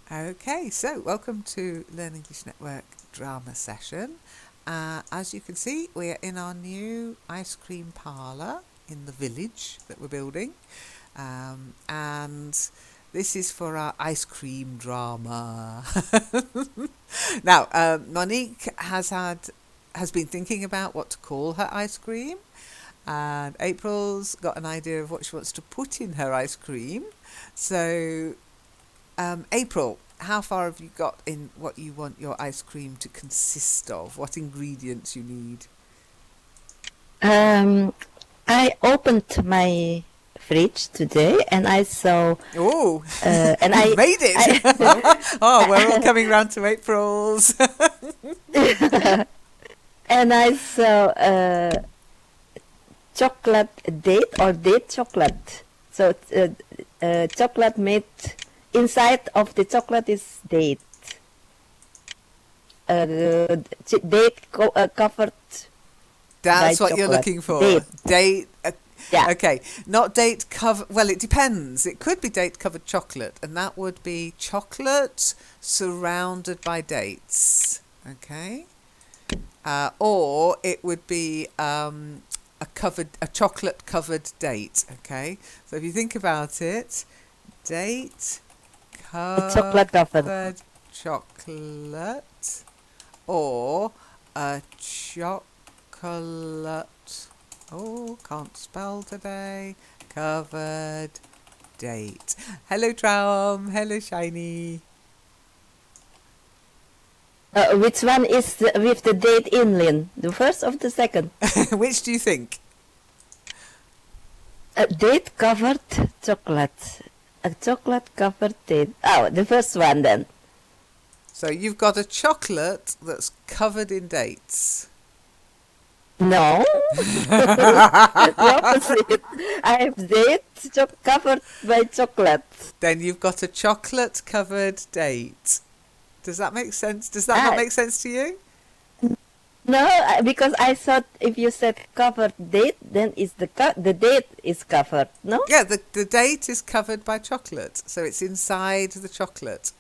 Okay, so welcome to Learn English Network drama session. As you can see, we are in our new ice cream parlour in the village that we're building, and this is for our ice cream drama. Now, Monique has been thinking about what to call her ice cream, and April's got an idea of what she wants to put in her ice cream. So April, how far have you got in what you want your ice cream to consist of? What ingredients you need? Um, I opened my fridge today and I saw Oh, and you've made it! Oh, we're all I coming round to April's. and I saw chocolate date or date chocolate. So chocolate made inside of the chocolate is date. Covered by That's what you're chocolate. looking for. Date. Date. Yeah. Okay, not date cover. Well, it depends. It could be date covered chocolate, and that would be chocolate surrounded by dates. Okay, or it would be a chocolate covered date. Okay, so if you think about it, date Chocolate covered. covered chocolate, or a chocolate. Oh, can't spell today. Covered date. Hello, Traum. Hello, Shiny. Which one is with the date in, Lynn? The first or the second? Which do you think? A date covered chocolate. A chocolate covered date. Oh, the first one then. So you've got a chocolate that's covered in dates. No. The opposite. I have date covered by chocolate. Then you've got a chocolate covered date. Does that make sense? Does that not make sense to you? No, because I thought if you said covered date, then is the date is covered, no? Yeah, the date is covered by chocolate, so it's inside the chocolate.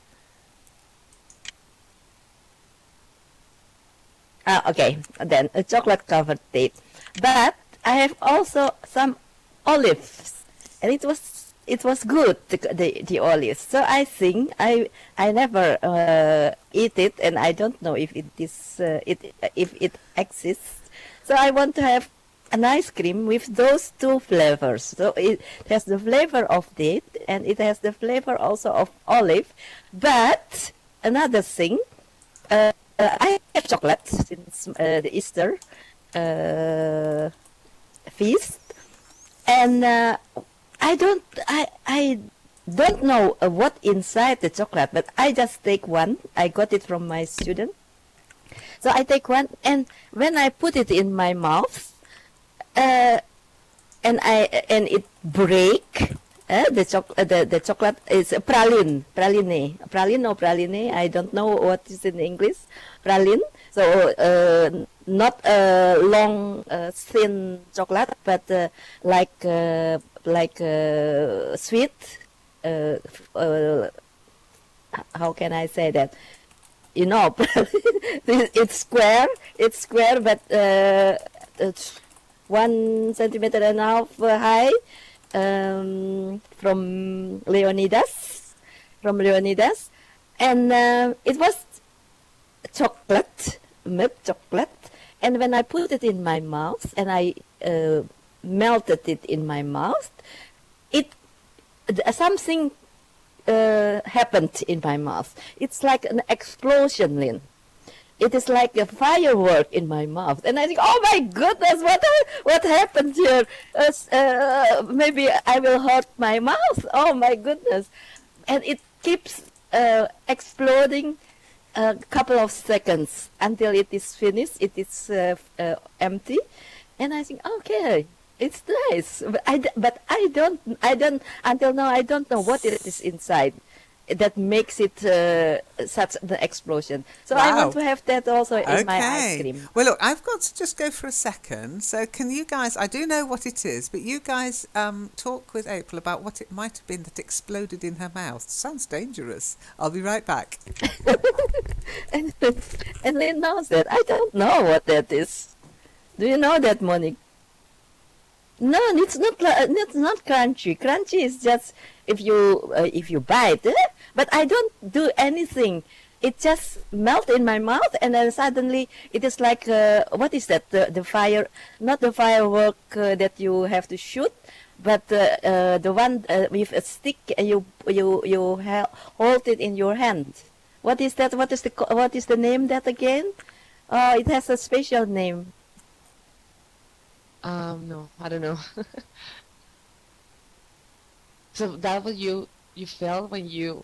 Okay, then a chocolate covered date. But I have also some olives, and it was good, the olives. So I think I never eat it, and I don't know if it is if it exists. So I want to have an ice cream with those two flavors. So it has the flavor of date, and it has the flavor also of olive. But another thing. I have chocolate since the Easter feast, and I don't know what inside the chocolate, but I just take one. I got it from my student, so I take one, and when I put it in my mouth, and it break. The chocolate is praline or praline. I don't know what is in English. Praline. So not a long thin chocolate, but like sweet. How can I say that? You know, it's square. It's square, but it's 1.5 centimeters high. From Leonidas, and it was chocolate, milk chocolate. And when I put it in my mouth and I melted it in my mouth, it something happened in my mouth. It's like an explosion, Lynn. It is like a firework in my mouth, and I think, "Oh my goodness, what happened here? Maybe I will hurt my mouth. Oh my goodness!" And it keeps exploding a couple of seconds until it is finished. It is empty, and I think, "Okay, it's nice." But I don't until now. I don't know what it is inside. that makes it such an explosion. So I want Wow. to have that also in my ice Okay. cream. Well, look, I've got to just go for a second. So, can you guys? I do know what it is, but you guys talk with April about what it might have been that exploded in her mouth. Sounds dangerous. I'll be right back. And and Lynn knows that. I don't know what that is. Do you know that, Monique? No, it's not crunchy. Crunchy is just if you bite, but I don't do anything. It just melt in my mouth, and then suddenly it is like what is that? The fire, not the firework that you have to shoot, but the one with a stick, and hold it in your hand. What is that? What is the name that again? Oh, it has a special name. No, I don't know. So that what you felt when you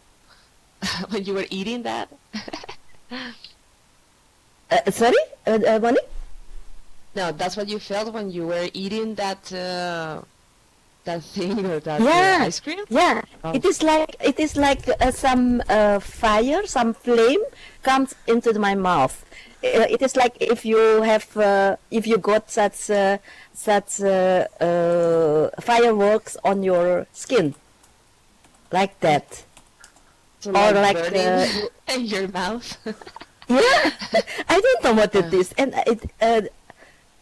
when you were eating that? Sorry, Monique? No, that's what you felt when you were eating that thing or that Yeah, ice cream? yeah. Oh, It is like some fire, some flame comes into my mouth. It is like if you got such fireworks on your skin, like that, so or like like burning in your mouth. yeah. I don't know what it Uh, is, and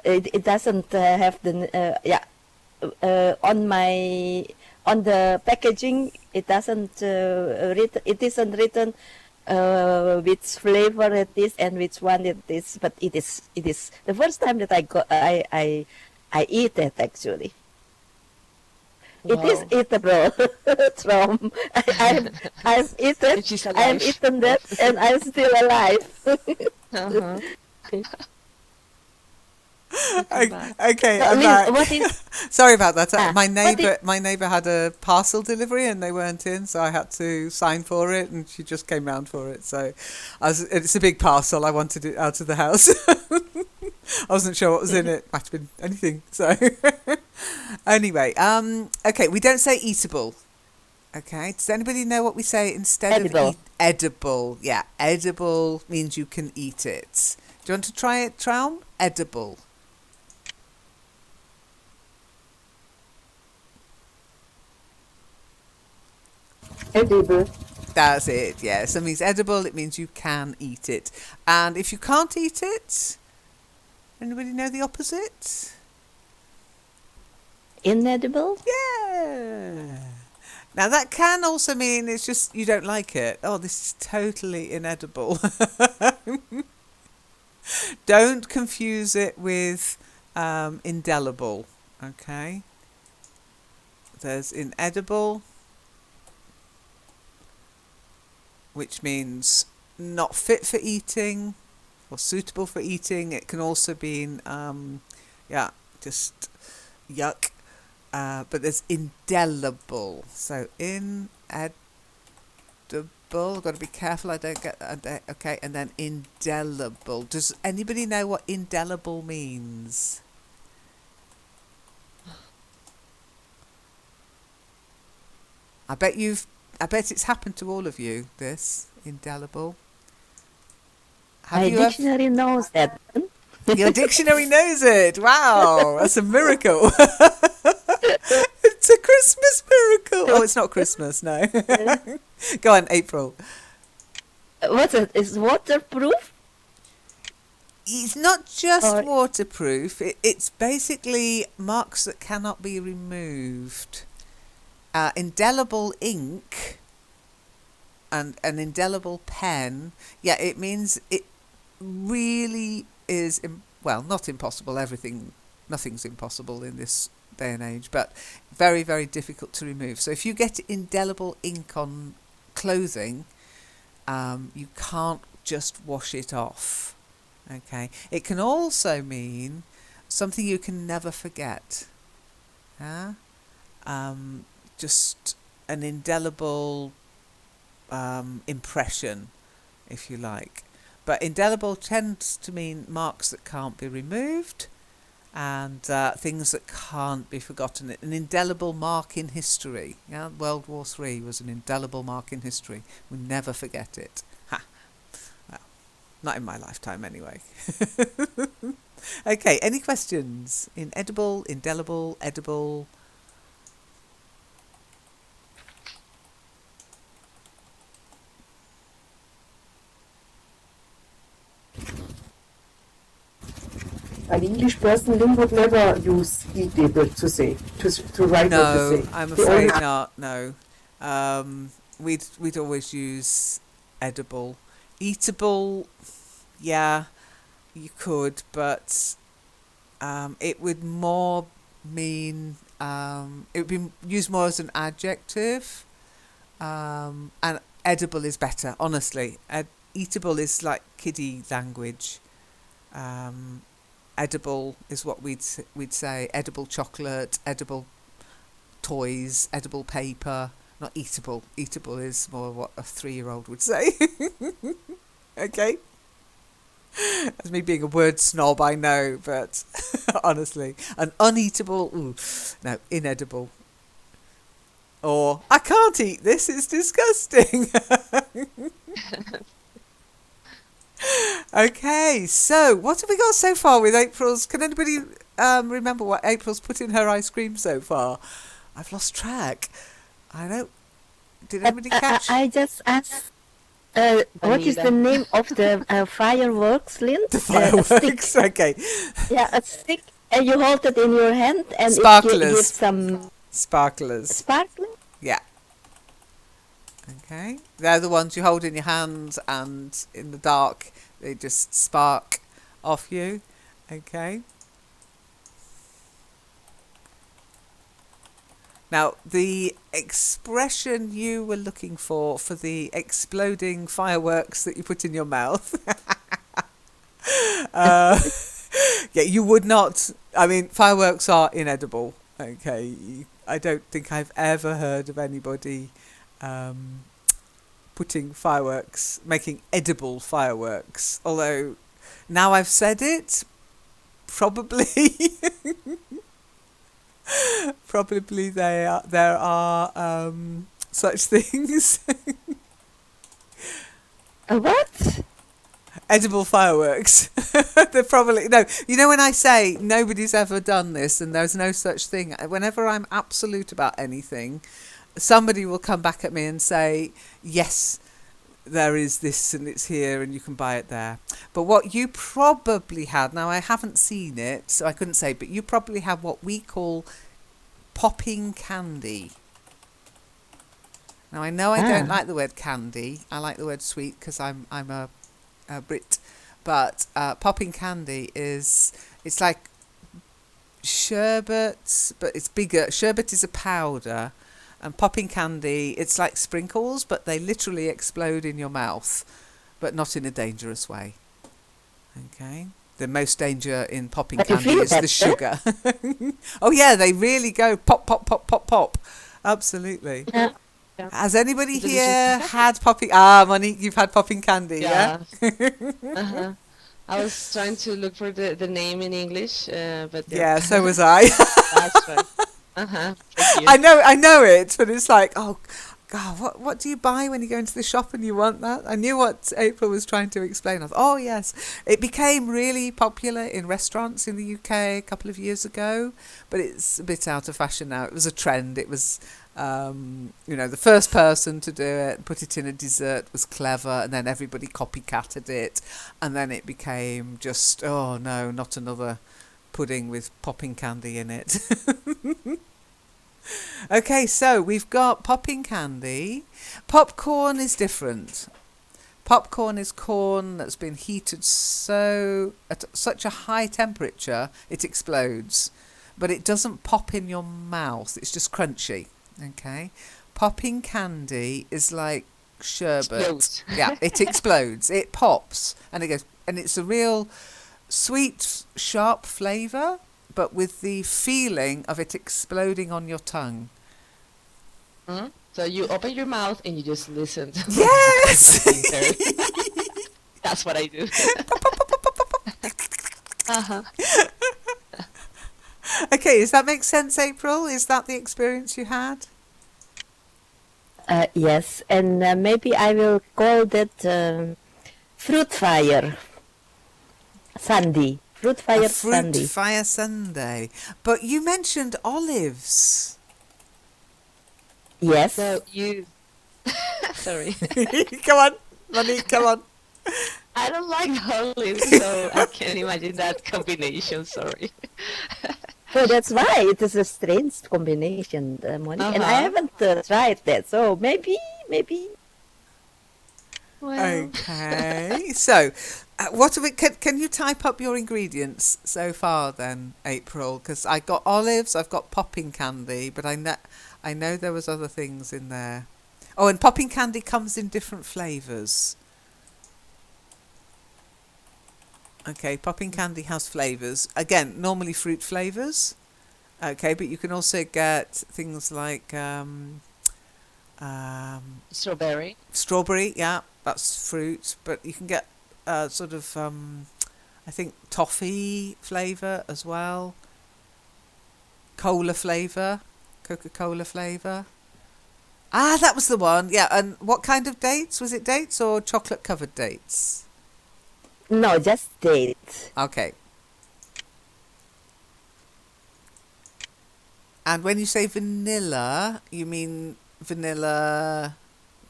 it doesn't have the yeah. On the packaging it doesn't it isn't written which flavor it is and which one it is, but it is the first time that I eat it actually. It is wow. eatable. From I've eaten And she's I've alive. eaten that and I'm still alive. Uh-huh. Welcome O- back. Okay, So I'm Lynn, back. what is Sorry about that. My what is neighbour had a parcel delivery and they weren't in, so I had to sign for it, and she just came round for it. So, it's a big parcel. I wanted it out of the house. I wasn't sure what was in it. Might have been anything. So, anyway, okay, we don't say eatable. Okay, does anybody know what we say instead of edible? edible? Yeah, edible means you can eat it. Do you want to try it, Traum? Edible. Edible. That's it, yeah. Something's edible, it means you can eat it. And if you can't eat it, anybody know the opposite? Inedible? Yeah. Now that can also mean it's just you don't like it. Oh, this is totally inedible. Don't confuse it with indelible, okay? There's inedible, which means not fit for eating or suitable for eating. It can also mean, yeah, just yuck. But there's indelible. So inedible. I've got to be careful I don't get that. Okay, and then indelible. Does anybody know what indelible means? I bet it's happened to all of you, this indelible. Have My you ever? dictionary knows that. Your dictionary knows it. Wow, that's a miracle. It's a Christmas miracle. Oh, it's not Christmas, no. Go on, April. What's it? Is waterproof? It's not just Or waterproof. It's basically marks that cannot be removed. Indelible ink and an indelible pen. Yeah, it means it really is, well, not impossible. Nothing's impossible in this day and age, but very, very difficult to remove. So if you get indelible ink on clothing, you can't just wash it off. Okay. It can also mean something you can never forget. Yeah? Just an indelible impression, if you like. But indelible tends to mean marks that can't be removed. and things that can't be forgotten. An indelible mark in history. Yeah, World War III was an indelible mark in history. We never forget it. Ha! Well, not in my lifetime anyway. Okay, any questions? Inedible, indelible, edible? An English person would never use eatable to say, to write or to No, say. I'm They afraid always- not. No, we'd always use edible, eatable. Yeah, you could, but it would more mean it would be used more as an adjective, and edible is better. Honestly, eatable is like kiddie language. Edible is what we'd say. Edible chocolate, edible toys, edible paper. Not eatable. Eatable is more what a 3-year-old would say. Okay. That's me being a word snob, I know, but honestly, an uneatable, ooh, no, inedible. Or, I can't eat this, it's disgusting. Okay, so what have we got so far with April's? Can anybody remember what April's put in her ice cream so far? I've lost track. I don't. Did anybody catch? I just asked, what is the Anita. name of the fireworks, Lynn? The A fireworks. stick. Okay. Yeah, a stick, and you hold it in your hand, and it Sparklers. gives some Sparklers. sparkling. Yeah. Okay. They're the ones you hold in your hand, and in the dark they just spark off you. Okay. Now, the expression you were looking for the exploding fireworks that you put in your mouth. Yeah, you would not. I mean, fireworks are inedible. Okay. I don't think I've ever heard of anybody putting fireworks, making edible fireworks. Although, now I've said it, probably. Probably there are such things. A what? Edible fireworks. They're probably no. You know, when I say nobody's ever done this and there's no such thing, whenever I'm absolute about anything, somebody will come back at me and say, yes, there is this and it's here and you can buy it there. But what you probably had, now I haven't seen it, so I couldn't say, but you probably have what we call popping candy. Now I know I don't like the word candy. I like the word sweet because I'm a Brit. But popping candy it's like sherbet, but it's bigger. Sherbet is a powder. And popping candy, it's like sprinkles, but they literally explode in your mouth, but not in a dangerous way. Okay? The most danger in popping But you candy feel is the better. sugar. Oh yeah, they really go pop, pop, pop, pop, pop. Absolutely. Yeah. Has anybody Delicious. here had popping... Ah, Monique, you've had popping candy, yeah? Uh-huh. I was trying to look for the name in English, but Yeah, so was I. that's right. Uh-huh. Thank you. I know it, but it's like, oh God, what do you buy when you go into the shop and you want that? I knew what April was trying to explain. I thought, oh yes, it became really popular in restaurants in the UK a couple of years ago, but it's a bit out of fashion now. It was a trend. It was, the first person to do it, put it in a dessert was clever, and then everybody copycatted it, and then it became just, oh no, not another pudding with popping candy in it. Okay, so we've got popping candy. Popcorn is different. Popcorn is corn that's been heated at such a high temperature it explodes, but it doesn't pop in your mouth. It's just crunchy. Okay, popping candy is like sherbet. Explodes. Yeah, it explodes. It pops, and it goes, and it's a real sweet, sharp flavour, but with the feeling of it exploding on your tongue. Mhm. So you open your mouth and you just listen. To Yes! That's what I do. Uh-huh. Okay, does that make sense, April? Is that the experience you had? Yes, and maybe I will call that fruit fire Sunday. Fruit A fire fruit Sunday. fire Sunday. But you mentioned olives. Yes. So you, sorry, Come on, Monique, come on. I don't like olives, so I can't imagine that combination. Sorry. So that's why it is a strange combination, Monique. And I haven't tried that. So maybe. Well, Okay, so what have we? Can you type up your ingredients so far then, April? Because I got olives, I've got popping candy, but I know there was other things in there. Oh, and popping candy comes in different flavours. Okay, popping candy has flavours. Again, normally fruit flavours. Okay, but you can also get things like strawberry. strawberry. Yeah, that's fruit. But you can get sort of, I think, toffee flavour as well. Cola flavour. Coca-Cola flavour. Ah, that was the one. Yeah, and what kind of dates? Was it dates or chocolate-covered dates? No, just date. Okay. And when you say vanilla, you mean vanilla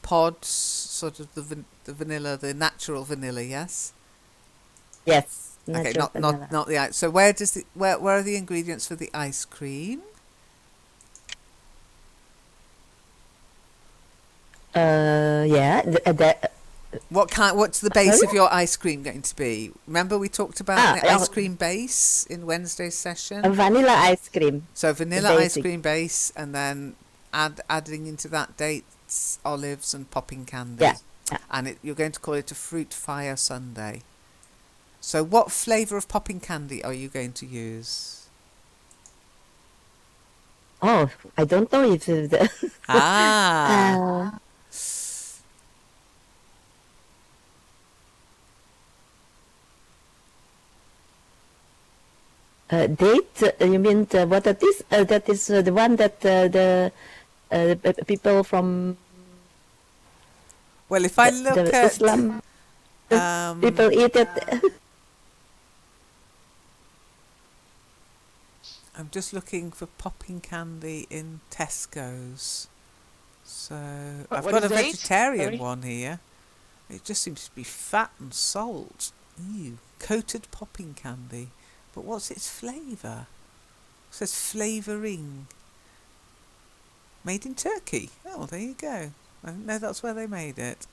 pods, sort of the vanilla, the natural vanilla, yes? Yes, Okay, natural vanilla. not the ice. So where are the ingredients for the ice cream? Yeah. What's the base Sorry? of your ice cream going to be? Remember we talked about the Ah, ice cream base in Wednesday's session? vanilla ice cream. So vanilla ice basic. cream base, and then adding into that dates, olives, and popping candy. Yeah. Yeah. And you're going to call it a fruit fire sundae. So what flavour of popping candy are you going to use? Oh, I don't know if the Ah, date. You mean what that is? That is the one that the people from well, if I look the at Islam people um, eat it. I'm just looking for popping candy in Tesco's. So I've What got is a date? vegetarian Sorry? one here. It just seems to be fat and salt. Ew, coated popping candy. But what's its flavour? It says flavouring. Made in Turkey. Oh, there you go. I didn't know that's where they made it.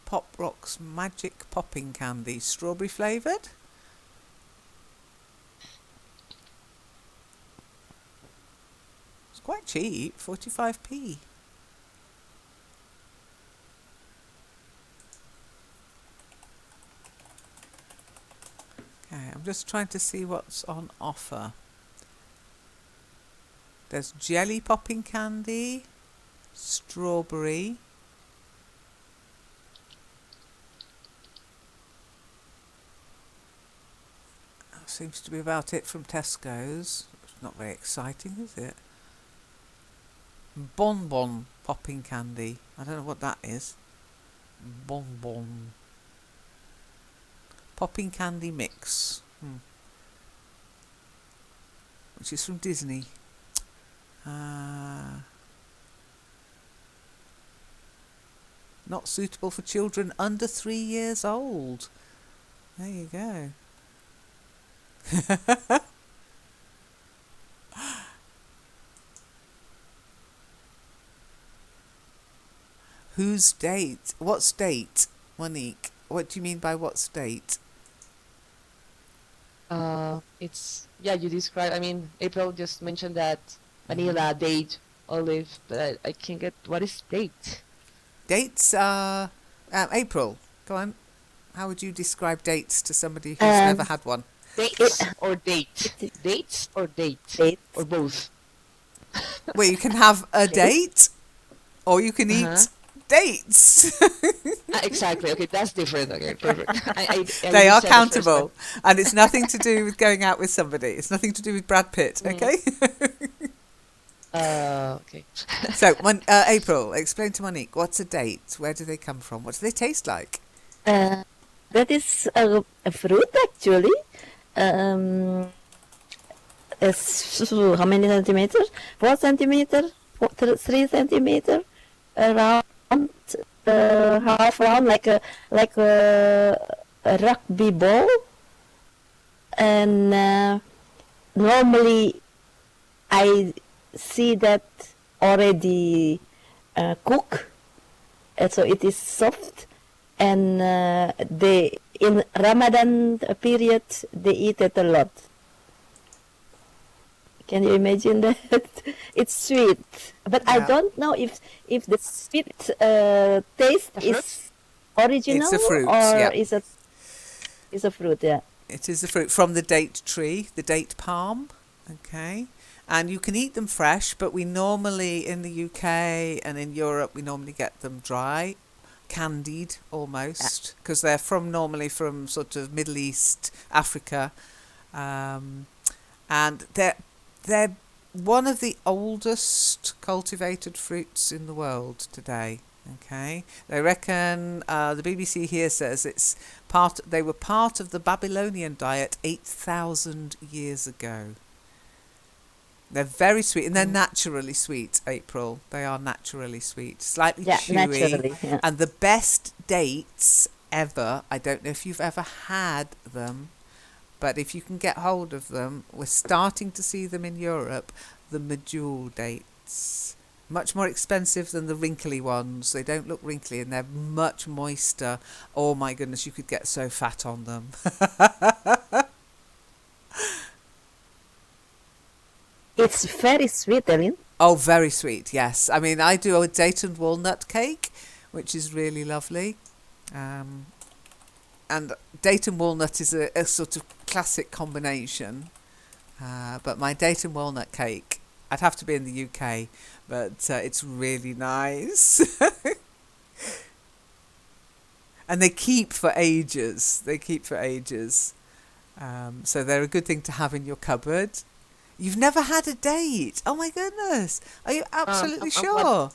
Pop Rocks Magic Popping Candy. Strawberry flavoured? It's quite cheap. 45p. Okay, I'm just trying to see what's on offer. There's jelly popping candy, strawberry. That seems to be about it from Tesco's. It's not very exciting, is it? Bonbon popping candy. I don't know what that is. Bonbon. Popping candy mix. Which is from Disney. Not suitable for children under 3 years old. There you go. Whose date? What's date, Monique? What do you mean by what's date? It's you described. I mean, April just mentioned that vanilla, date, olive, but I can't get what is date. Dates are April. Go on. How would you describe dates to somebody who's never had one? Dates or date? Dates or date? Date. Or both? Well, you can have a date, or you can Uh-huh. eat dates. Exactly. Okay, that's different. Okay, perfect. I They are understand the first one. countable, and it's nothing to do with going out with somebody. It's nothing to do with Brad Pitt. Mm. Okay. Okay. So, April, explain to Monique, what's a date? Where do they come from? What do they taste like? Uh, that is a fruit actually. Um, how many centimeters? 4 centimeters, 3 centimeters, around half round, like a rugby ball. And normally I see that already cook, so it is soft. And they in Ramadan period they eat it a lot. Can you imagine that? It's sweet, but I Yeah. don't know if the sweet taste A fruit? is original It's a fruit, or yeah. is a fruit. Yeah. It is a fruit from the date tree, the date palm. Okay. And you can eat them fresh, but we normally, in the UK and in Europe, we normally get them dry, candied almost, because they're normally from sort of Middle East, Africa. Um, and they're one of the oldest cultivated fruits in the world today. Okay, they reckon the BBC here says they were part of the Babylonian diet 8,000 years ago. They're very sweet, and they're naturally sweet, April. They are naturally sweet, slightly Yeah, chewy, naturally. Yeah. and the best dates ever. I don't know if you've ever had them, but if you can get hold of them, we're starting to see them in Europe, the medjool dates. Much more expensive than the wrinkly ones. They don't look wrinkly and they're much moister. Oh my goodness, you could get so fat on them. It's very sweet, Ellen. Oh, very sweet, yes. I mean, I do a date and walnut cake, which is really lovely. And date and walnut is a sort of classic combination. But my date and walnut cake, I'd have to be in the UK, but it's really nice. And they keep for ages. So they're a good thing to have in your cupboard. You've never had a date? Oh my goodness. Are you absolutely sure?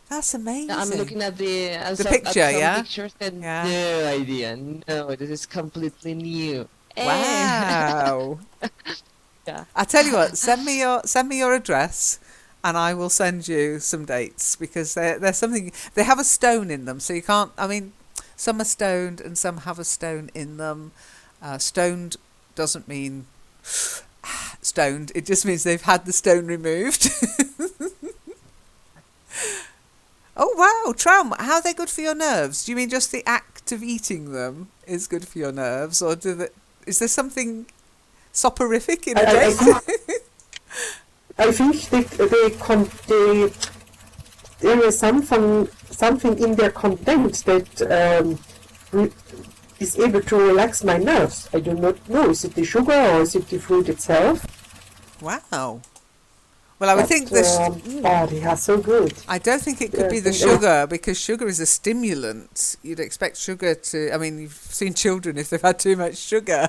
That's amazing. I'm looking at The picture, at some yeah? pictures and Yeah. no idea. No, this is completely new. Wow. Yeah. I tell you what, send me your address and I will send you some dates, because they're something, they have a stone in them, so you can't, I mean, some are stoned and some have a stone in them. Stoned doesn't mean stoned, it just means they've had the stone removed. Oh wow, Tram, how are they good for your nerves? Do you mean just the act of eating them is good for your nerves, or is there something soporific in a date? I think there is something in their content that is able to relax my nerves. I do not know. Is it the sugar or is it the fruit itself? Wow. Well, I would think this. Oh, they are so good. I don't think it could be the sugar, because sugar is a stimulant. You'd expect sugar to. I mean, you've seen children if they've had too much sugar.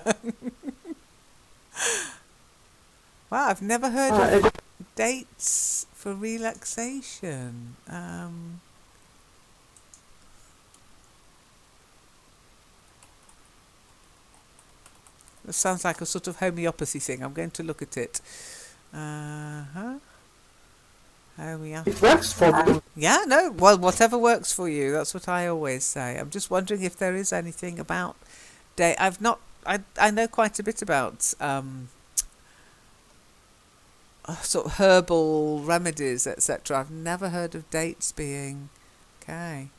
Wow, I've never heard of dates for relaxation. That sounds like a sort of homeopathy thing. I'm going to look at it. Homeopathy. It works for me. Yeah, no, well, whatever works for you. That's what I always say. I'm just wondering if there is anything about date. I know quite a bit about sort of herbal remedies, etc. I've never heard of dates being okay.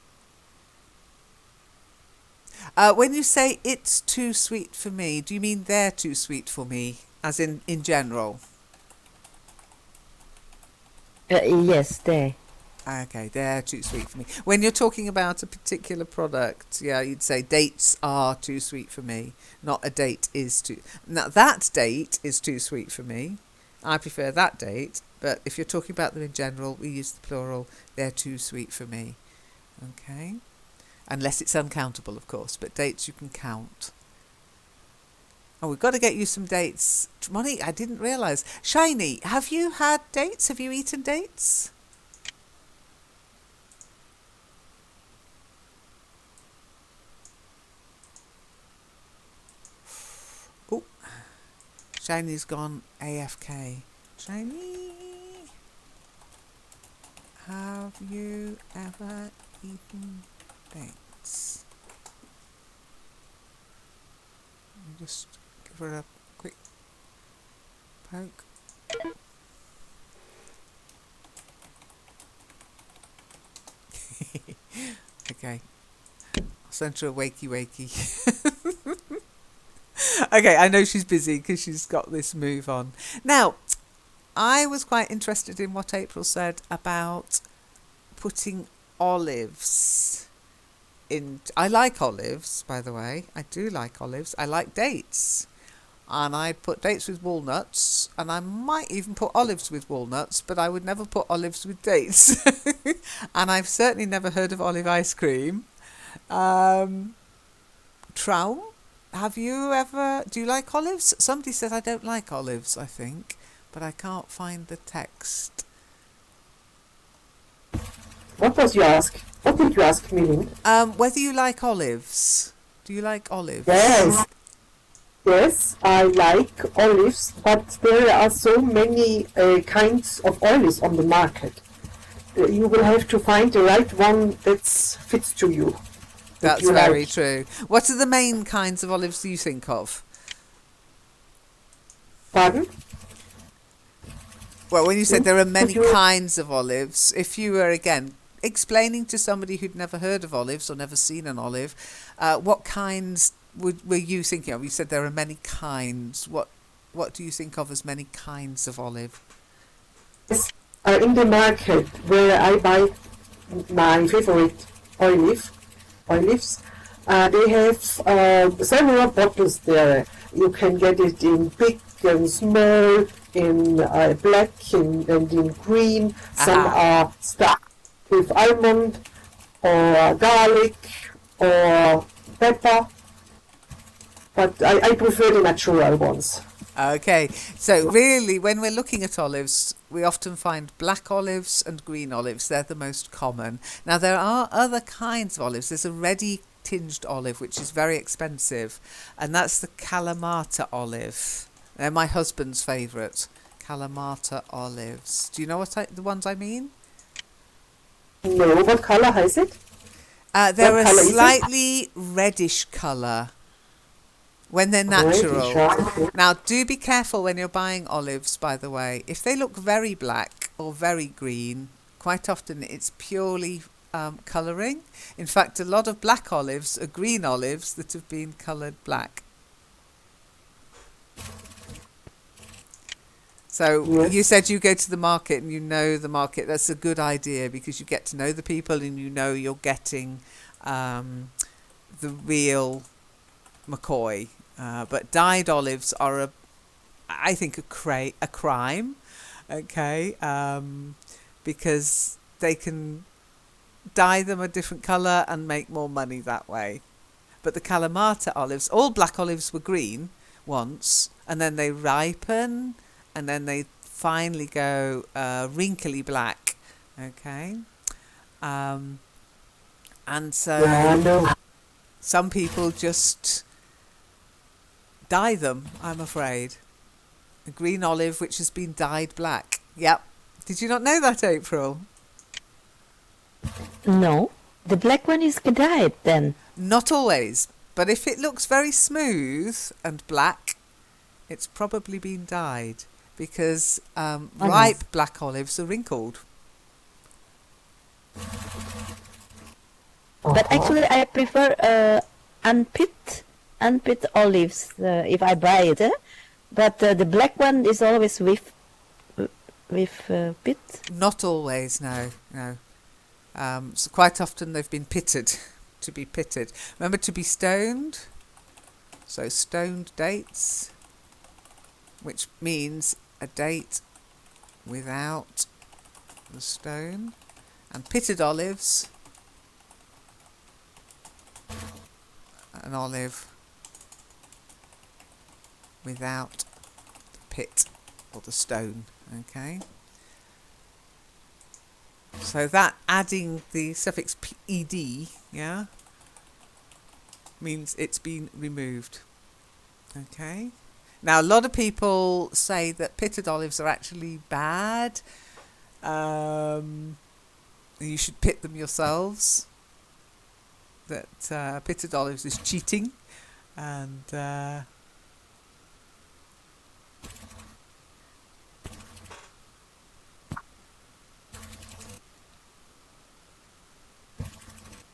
When you say it's too sweet for me, do you mean they're too sweet for me, as in general? Yes, they. Okay, they're too sweet for me. When you're talking about a particular product, yeah, you'd say dates are too sweet for me, not a date is too. Now, that date is too sweet for me. I prefer that date, but if you're talking about them in general, we use the plural, they're too sweet for me. Okay, unless it's uncountable, of course, but dates you can count. Oh, we've got to get you some dates. Monique, I didn't realise. Shiny, have you had dates? Have you eaten dates? Oh, Shiny's gone AFK. Shiny, have you ever eaten dates? Let me just give her a quick poke. Okay, I'll send her a wakey wakey. Okay, I know she's busy because she's got this move on. Now, I was quite interested in what April said about putting olives in. I like olives, by the way. I do like olives. I like dates. And I put dates with walnuts, and I might even put olives with walnuts, but I would never put olives with dates. And I've certainly never heard of olive ice cream. Traum, have you ever... Do you like olives? Somebody said I don't like olives, I think, but I can't find the text. What was you ask? What did you ask me? Whether you like olives. Do you like olives? Yes. Yes, I like olives, but there are so many kinds of olives on the market. You will have to find the right one that fits to you. That's very true. What are the main kinds of olives you think of? Pardon? Well, when you said there are many Could you- kinds of olives, if you were, again, explaining to somebody who'd never heard of olives or never seen an olive, what kinds were you thinking of? You said there are many kinds. What do you think of as many kinds of olive? Yes, in the market where I buy my favorite olives, they have several bottles there. You can get it in big and small, in black and in green. Some are stuffed with almond or garlic or pepper. But I prefer the natural ones. Okay, so really when we're looking at olives, we often find black olives and green olives. They're the most common. Now there are other kinds of olives. There's a ready tinged olive which is very expensive, and that's the Kalamata olive. They're my husband's favourite, Kalamata olives. Do you know the ones I mean? No, what color is it? They're What a colour is it? slightly reddish colour when they're natural. Reddish. Now, do be careful when you're buying olives, by the way. If they look very black or very green, quite often it's purely colouring. In fact, a lot of black olives are green olives that have been coloured black. So Yes. you said you go to the market and you know the market. That's a good idea because you get to know the people and you know you're getting the real McCoy. But dyed olives are, I think, a crime, okay, because they can dye them a different colour and make more money that way. But the Kalamata olives, all black olives were green once, and then they ripen, and then they finally go wrinkly black, okay? And so Yeah, no. some people just dye them, I'm afraid. A green olive which has been dyed black. Yep. Did you not know that, April? No, the black one is dyed then. Not always. But if it looks very smooth and black, it's probably been dyed because ripe black olives are wrinkled. But actually, I prefer unpit olives if I buy it. But the black one is always with pit. Not always, no. So quite often they've been pitted, to be pitted. Remember to be stoned? So stoned dates, which means a date without the stone. And pitted olives an olive without the pit or the stone. Okay. So that adding the suffix ed, yeah, means it's been removed. Okay. Now a lot of people say that pitted olives are actually bad. You should pit them yourselves. That pitted olives is cheating, and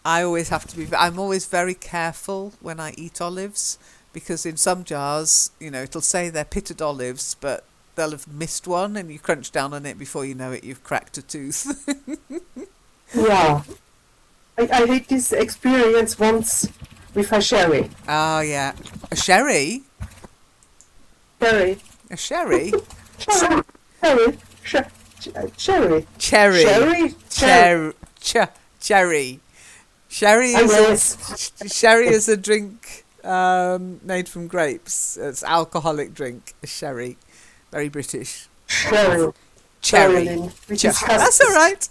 I'm always very careful when I eat olives, because in some jars, it'll say they're pitted olives, but they'll have missed one, and you crunch down on it before you know it, you've cracked a tooth. Yeah. I had this experience once with a sherry. Oh, yeah. A sherry? Sherry. A sherry? Sherry. Sherry. Cherry. Sherry. Cherry. Sherry is a drink made from grapes. It's an alcoholic drink. A sherry. Very British. Sherry. Cherry. That's all right.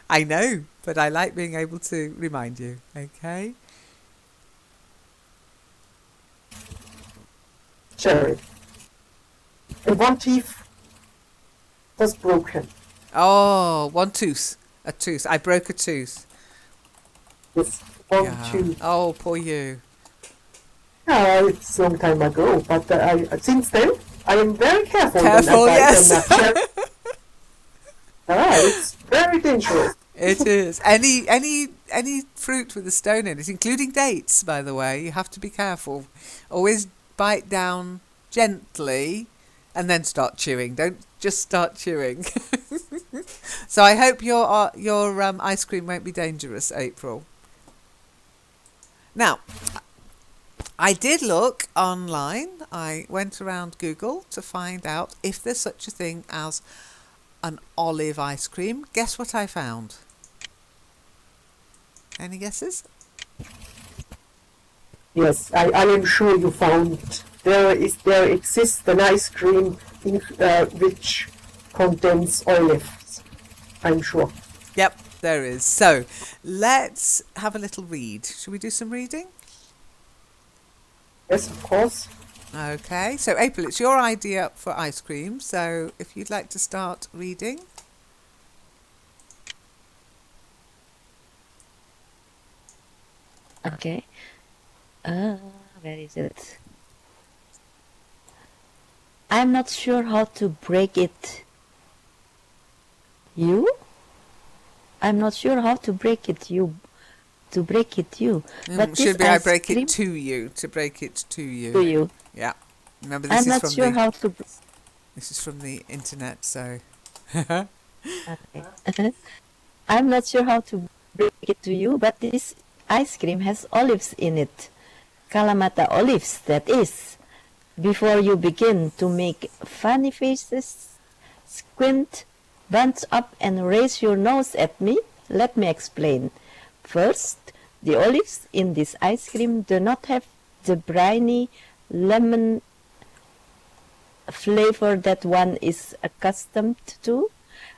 I know, but I like being able to remind you. Okay. Sherry. And one teeth was broken. Oh, one tooth. A tooth. I broke a tooth. Yes, one Yeah. tooth. Oh, poor you. Yeah, it's a long time ago, but since then I am very careful. Careful, when I yes. It's very dangerous. It is. Any fruit with a stone in it, including dates, by the way, you have to be careful. Always bite down gently and then start chewing. Don't just start chewing. So I hope your ice cream won't be dangerous, April. Now, I did look online. I went around Google to find out if there's such a thing as an olive ice cream. Guess what I found? Any guesses? Yes, I am sure you found there exists an ice cream which contains olives. I'm sure. Yep, there is. So let's have a little read. Shall we do some reading? Yes, of course. Okay, so April, it's your idea for ice cream. So if you'd like to start reading. Okay. Where is it? I'm not sure how to break it. You? I'm not sure how to break it. You. To break it, you. But Should be I ice break cream it to you? To break it to you. to you. Yeah. Remember, this I'm is not from sure the how to. this is from the internet. So Okay. I'm not sure how to break it to you, but this ice cream has olives in it. Kalamata olives, that is. Before you begin to make funny faces, squint, bunch up and raise your nose at me, let me explain. First, the olives in this ice cream do not have the briny lemon flavor that one is accustomed to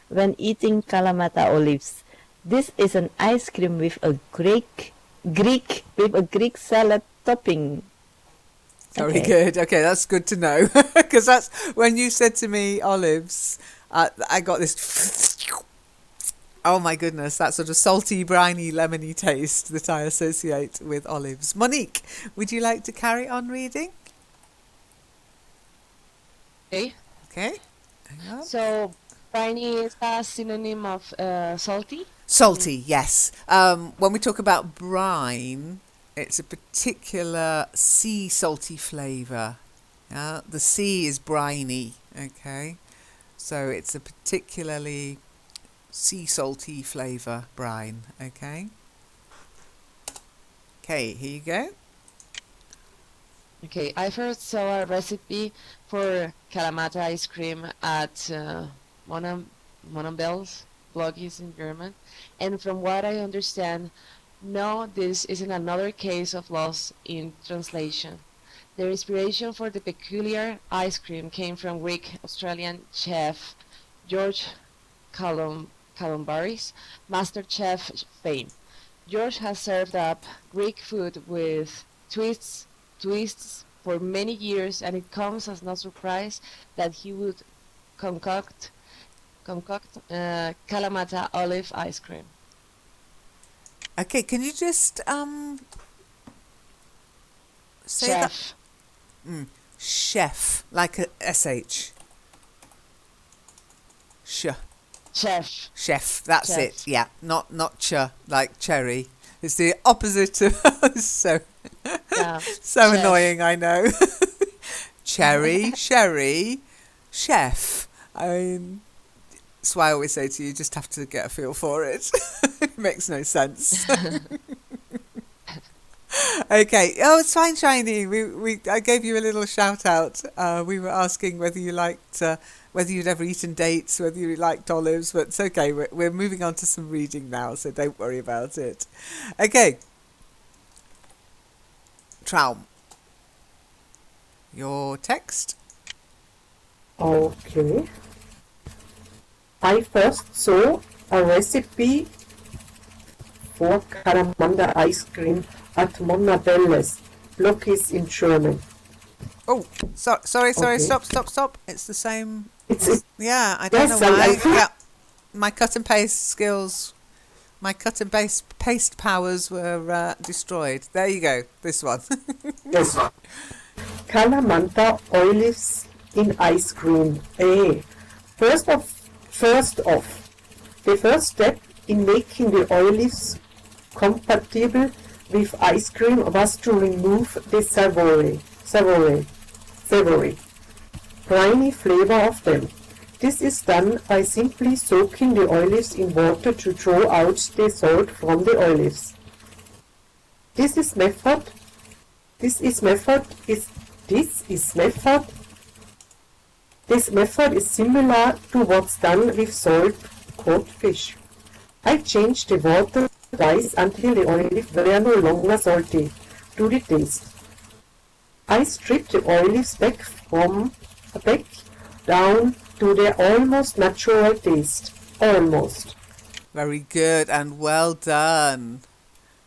when eating Kalamata olives. This is an ice cream with a Greek salad topping. very Okay. good. Okay, that's good to know, because that's when you said to me olives. I got this. Oh my goodness, that sort of salty, briny, lemony taste that I associate with olives. Monique, would you like to carry on reading? Okay. Okay. Hang on. So, briny is a synonym of salty. Salty, yes. When we talk about brine, it's a particular sea salty flavour. The sea is briny, okay? So it's a particularly sea salty flavour brine, okay? Okay, here you go. Okay, I first saw a recipe for Kalamata ice cream at Monabel's blog is in German, and from what I understand, No, this isn't another case of loss in translation. The inspiration for the peculiar ice cream came from Greek-Australian chef George Calombaris, master chef fame. George has served up Greek food with twists for many years, and it comes as no surprise that he would concoct Kalamata olive ice cream. Okay, can you just say that? Chef, Chef, like a sh. Sh. chef, Chef. That's it. chef. Yeah, not like cherry. It's the opposite of so Yeah, so chef. annoying. I know. Cherry, sherry, chef. I mean, that's why I always say to you, just have to get a feel for it. It makes no sense. Okay. Oh, it's fine, Shiny. I gave you a little shout out. We were asking whether you liked, whether you'd ever eaten dates, whether you liked olives, but it's okay. We're moving on to some reading now, so don't worry about it. Okay. Traum. Your text. Okay. I first saw a recipe for Caramanda ice cream at Monabelles, Blockis in German. Oh, sorry. Okay. Stop. It's the same. It's Yeah, I don't yes, know why. I Yeah, my cut and paste skills, my cut and paste powers were destroyed. There you go. This one. yes. Kalamata olives in ice cream. First off, the first step in making the olives compatible with ice cream was to remove the savory, briny flavor of them. This is done by simply soaking the olives in water to draw out the salt from the olives. This method is similar to what's done with salt-caught fish. I changed the water twice until the olives were no longer salty to the taste. I stripped the olives back down to their almost natural taste. Almost. Very good and well done.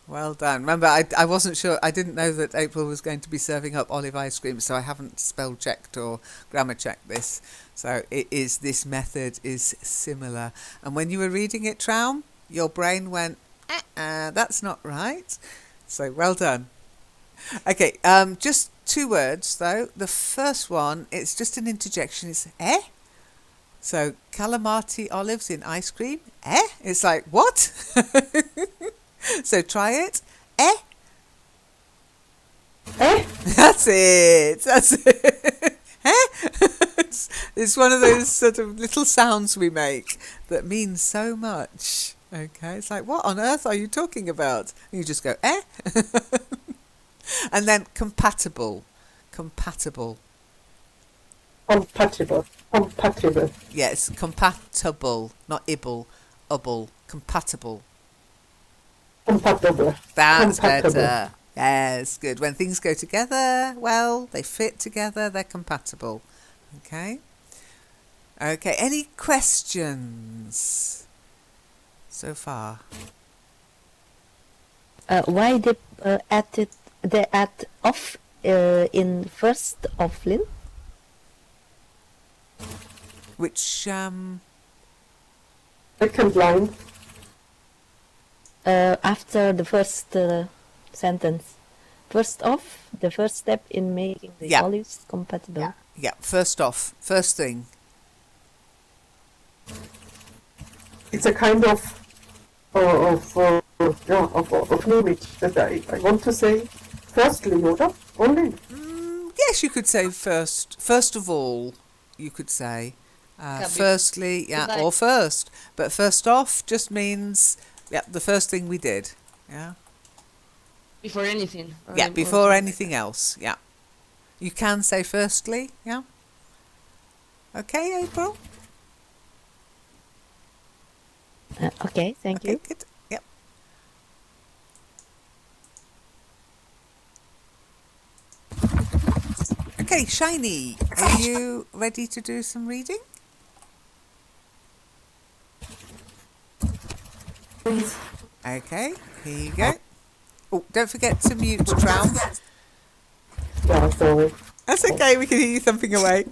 Well done. Remember, I wasn't sure. I didn't know that April was going to be serving up olive ice cream, so I haven't spell checked or grammar checked this. So this method is similar. And when you were reading it, Traum, your brain went, that's not right. So well done. Okay, just 2 words though. The first one, it's just an interjection. It's So calamati olives in ice cream. It's like, what? So try it. That's it. It's one of those sort of little sounds we make that mean so much. Okay, it's like, what on earth are you talking about? And you just go, And then compatible. Compatible. Yes, compatible, not ibble, ubble. Compatible. That's better. Yes, good. When things go together, well, they fit together, they're compatible. Okay. Okay, any questions so far? Why they add off in first of Lin? Which, Second line. After the first sentence. First off, the first step in making the Yeah. olives compatible. yeah, first off, first thing. It's a kind of limit that I want to say. Firstly, oder? Only. Yes, you could say first. First of all, you could say. Can be- Firstly, yeah, like- or first. But first off just means, yeah, the first thing we did. Yeah. Before anything. Yeah, or before something. anything else. Yeah. You can say firstly, yeah. Okay, April? Okay, thank Okay, you. good. Yep. Okay, Shiny, are you ready to do some reading? Please. Okay, here you go. Oh, don't forget to mute, Traum. Yeah, sorry. That's okay, we can hear you thumping away.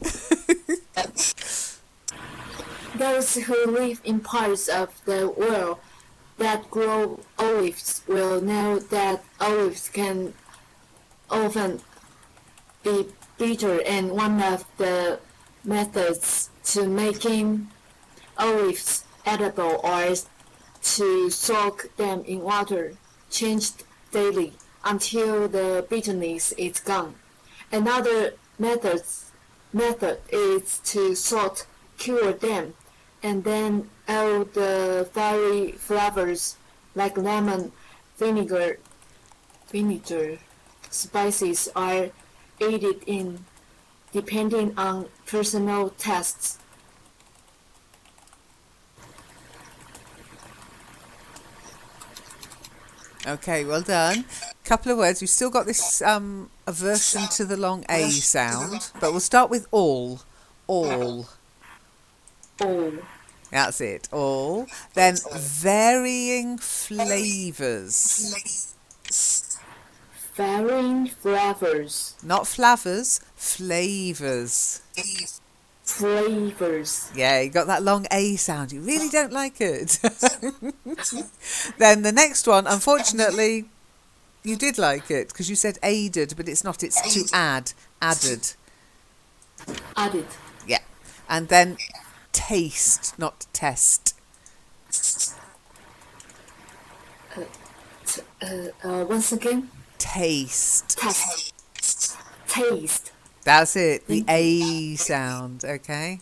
Those who live in parts of the world that grow olives will know that olives can often be bitter, and one of the methods to making olives edible are to soak them in water, changed daily until the bitterness is gone. Another method is to salt cure them, and then all the fiery flavors like lemon, vinegar, spices are added in, depending on personal tastes. Okay, well done. Couple of words. We've still got this aversion to the long A sound, but we'll start with all. All. Oh, That's it. All. Then varying flavours. varying flavors. Not flavors, flavours. Flavors. Yeah, you got that long A sound. You really don't like it. Then the next one, unfortunately, you did like it because you said aided, but it's not. It's to add. Added. Added. Yeah. And then taste, not test. Once again, Taste. taste. That's it. The A sound. Okay.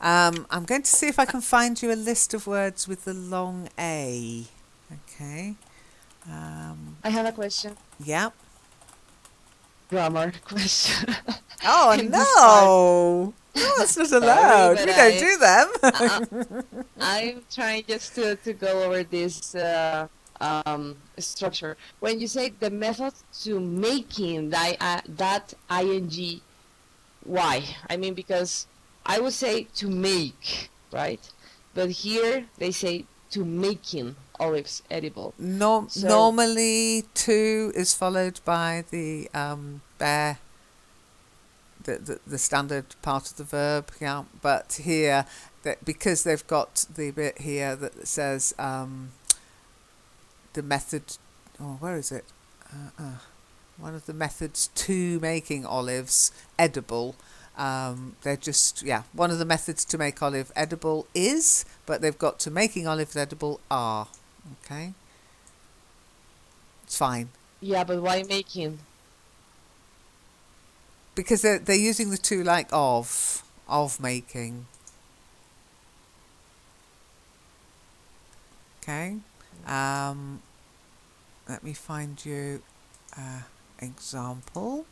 I'm going to see if I can find you a list of words with the long A. Okay. I have a question. Yeah. Grammar question. Oh In this no! No, that's not allowed. but We don't do them. I'm trying just to go over this structure. When you say the method to making that ing, why? I mean, because I would say to make, right? But here they say to making olives edible. So- Normally, to is followed by the bare, the standard part of the verb. Yeah, but here, because they've got the bit here that says the method. Oh, where is it? One of the methods to making olives edible. They're just, one of the methods to make olive edible is, but they've got to making olives edible are. Okay. It's fine. Yeah, but why making? Because they're using the to like of making. Okay. Let me find you example.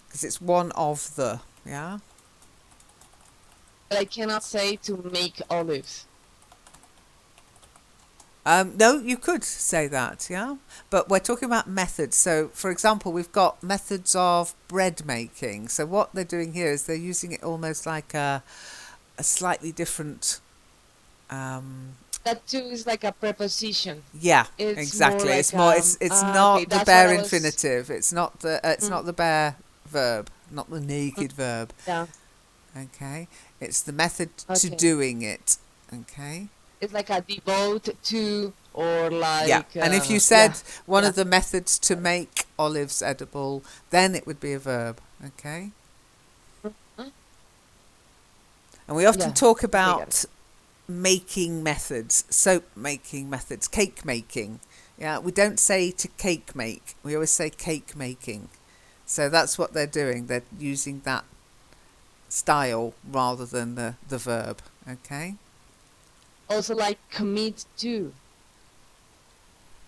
Because it's one of the, yeah? But I cannot say to make olives. No, you could say that, yeah? But we're talking about methods. So, for example, we've got methods of bread making. So what they're doing here is they're using it almost like a slightly different... That too is like a preposition. Yeah, It's exactly. more it's like, more. It's not okay, the that's bare what I was- infinitive. It's not the. It's not the bare verb. Not the naked verb. Yeah, Okay. It's the method to Okay. doing it. Okay. it's like a devote to or like. Yeah. And if you said one yeah. of the methods to make olives edible, then it would be a verb. Okay. Mhm. And we often Yeah, talk okay, got about making methods, soap making methods, cake making. Yeah, we don't say to cake make. We always say cake making. So that's what they're doing. They're using that style rather than the verb. Okay. Also like commit to.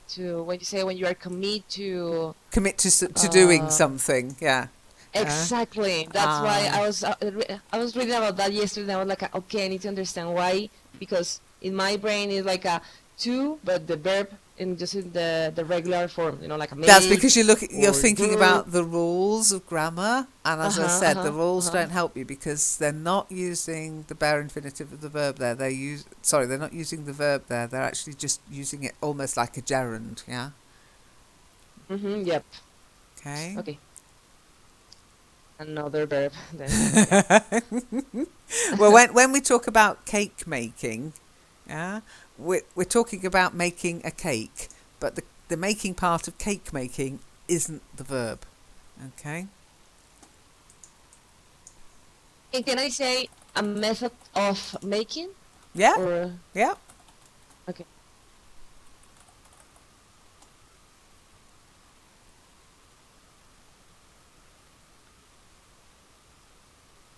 To when you say when you are commit to. Commit to doing Uh, something. Yeah. Exactly. That's why I was reading about that yesterday. I was like, okay, I need to understand why, because in my brain it's like a to, but the verb in just in the regular form, like a That's make because you're or thinking do. about the rules of grammar, and as I said, the rules Uh-huh. don't help you because they're not using the bare infinitive of the verb there. They're not using the verb there. They're actually just using it almost like a gerund. Yeah. Yep. Okay. Okay. Another verb then. Yeah. Well, when we talk about cake making, yeah, we're talking about making a cake, but the making part of cake making isn't the verb. Okay. And can I say a method of making Yeah. or Yeah. okay?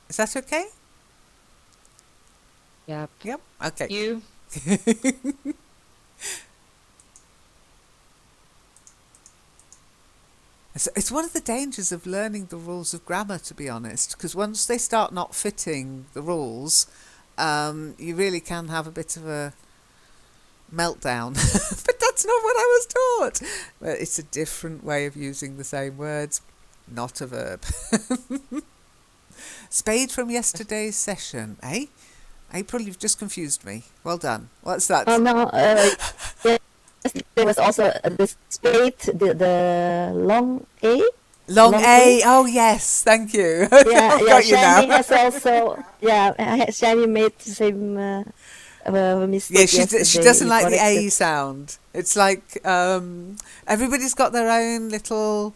Is that okay? Yep. Yep. Okay. You. It's one of the dangers of learning the rules of grammar, to be honest, because once they start not fitting the rules, you really can have a bit of a meltdown. But that's not what I was taught. But it's a different way of using the same words, not a verb. Spade from yesterday's session, eh? April, you've just confused me. Well done. What's that? Oh no, yes, there was also the spade, the long A. Long Long A. A? Oh, yes. Thank you. Yeah, I've yeah. got you Shani now. has also, yeah, Shani made the same Yeah, mistake she yesterday. doesn't You like the corrected. A sound. It's like everybody's got their own little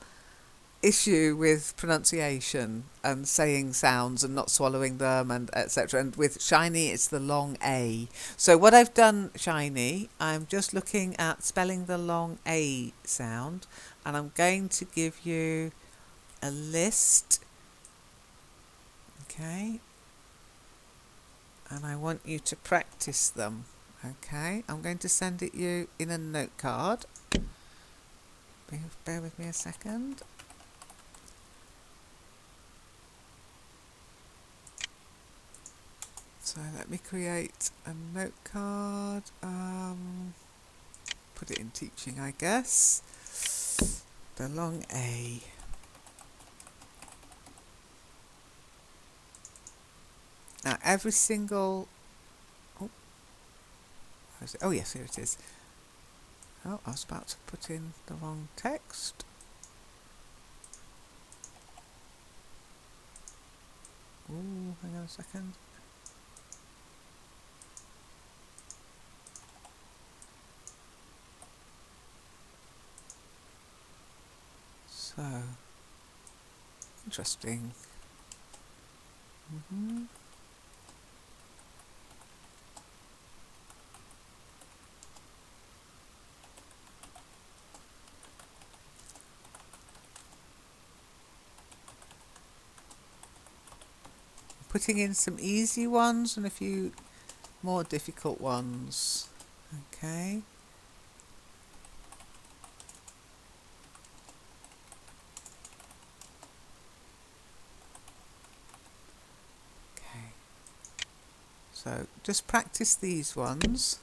issue with pronunciation and saying sounds and not swallowing them and etc. And with shiny, it's the long A. So what I've done, Shiny, I'm just looking at spelling the long A sound, and I'm going to give you a list. Okay. And I want you to practice them. Okay, I'm going to send it you in a note card. Bear with me a second. So let me create a note card. Put it in teaching, I guess. The long A. Now every single... Oh, where is it? Oh yes, here it is. Oh, I was about to put in the wrong text. Ooh, hang on a second. So, interesting. Putting in some easy ones and a few more difficult ones. Okay. Okay. So just practice these ones,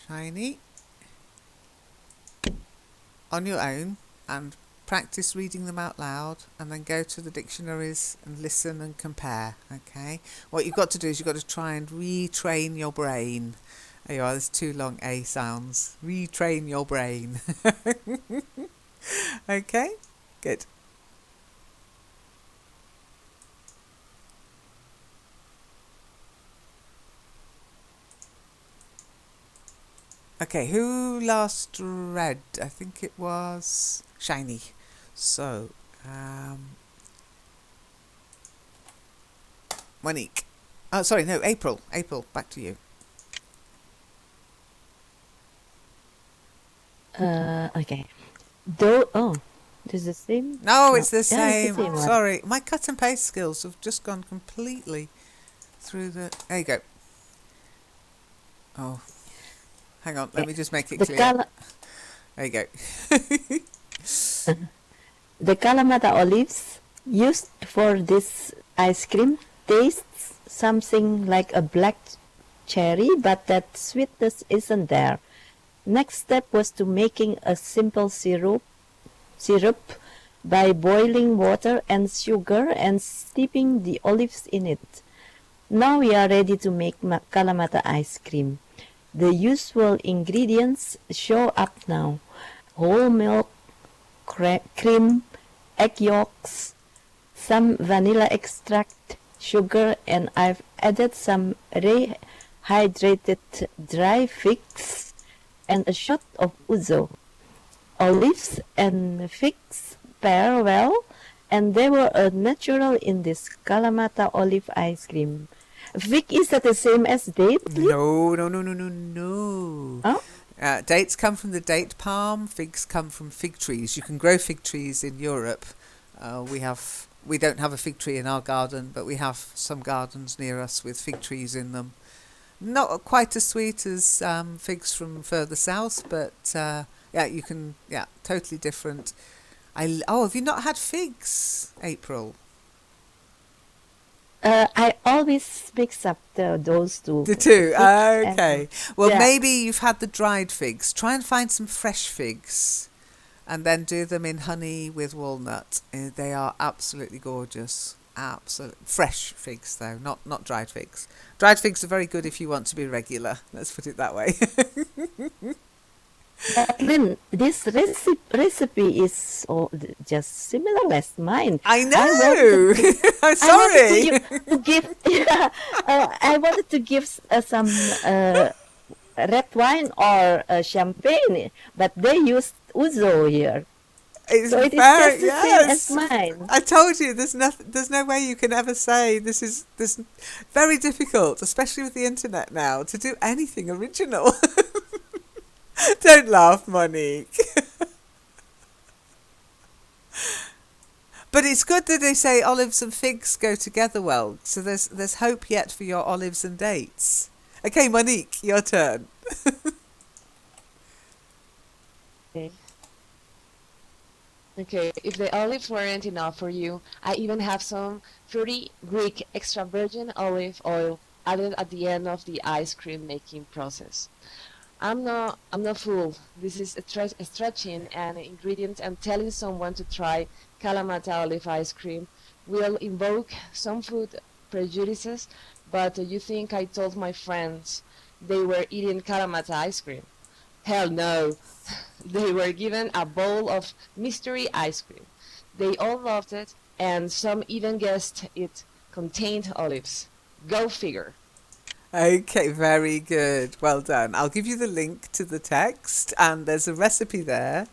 Shiny, on your own, and practice reading them out loud, and then go to the dictionaries and listen and compare. Okay, what you've got to do is you've got to try and retrain your brain. There you are, there's two long A sounds. Retrain your brain. Okay, good. Okay, who last read? I think it was Shiny. So, Monique. Oh, sorry, no, April. April, back to you. Okay. Though, oh, this is the same? No, it's the Yeah, it's the same. same one. Sorry, my cut and paste skills have just gone completely through the... There you go. Oh, hang on, let me just make it The clear. There you go. The Kalamata olives used for this ice cream tastes something like a black cherry, but that sweetness isn't there. Next step was to making a simple syrup by boiling water and sugar and steeping the olives in it. Now we are ready to make Kalamata ice cream. The usual ingredients show up now. Whole milk, cream, egg yolks, some vanilla extract, sugar, and I've added some rehydrated dry figs and a shot of ouzo. Olives and figs pair well, and they were a natural in this Kalamata olive ice cream. Fig, is that the same as date? No, no, no, no, no, no. Oh? Dates come from the date palm. Figs come from fig trees. You can grow fig trees in Europe. We don't have a fig tree in our garden, but we have some gardens near us with fig trees in them. Not quite as sweet as figs from further south, but totally different. Have you not had figs, April? I always mix up those two. The two, okay. Well, yeah. maybe you've had the dried figs. Try and find some fresh figs and then do them in honey with walnut. They are absolutely gorgeous. Absolutely. Fresh figs, though, not dried figs. Dried figs are very good if you want to be regular. Let's put it that way. Lynn, this recipe is just similar as mine. I know. I'm sorry. I wanted to give some red wine or champagne, but they used ouzo here. So it is just the same as mine. I told you, there's no way you can ever say this very difficult, especially with the internet now, to do anything original. Don't laugh, Monique. But it's good that they say olives and figs go together well. So there's hope yet for your olives and dates. Okay, Monique, your turn. Okay, if the olives weren't enough for you, I even have some fruity Greek extra virgin olive oil added at the end of the ice cream making process. I'm not fool. This is stretching an ingredient and telling someone to try Kalamata olive ice cream will invoke some food prejudices, but you think I told my friends they were eating Kalamata ice cream? Hell no. They were given a bowl of mystery ice cream. They all loved it, and some even guessed it contained olives. Go figure. Okay, very good. Well done. I'll give you the link to the text, and there's a recipe there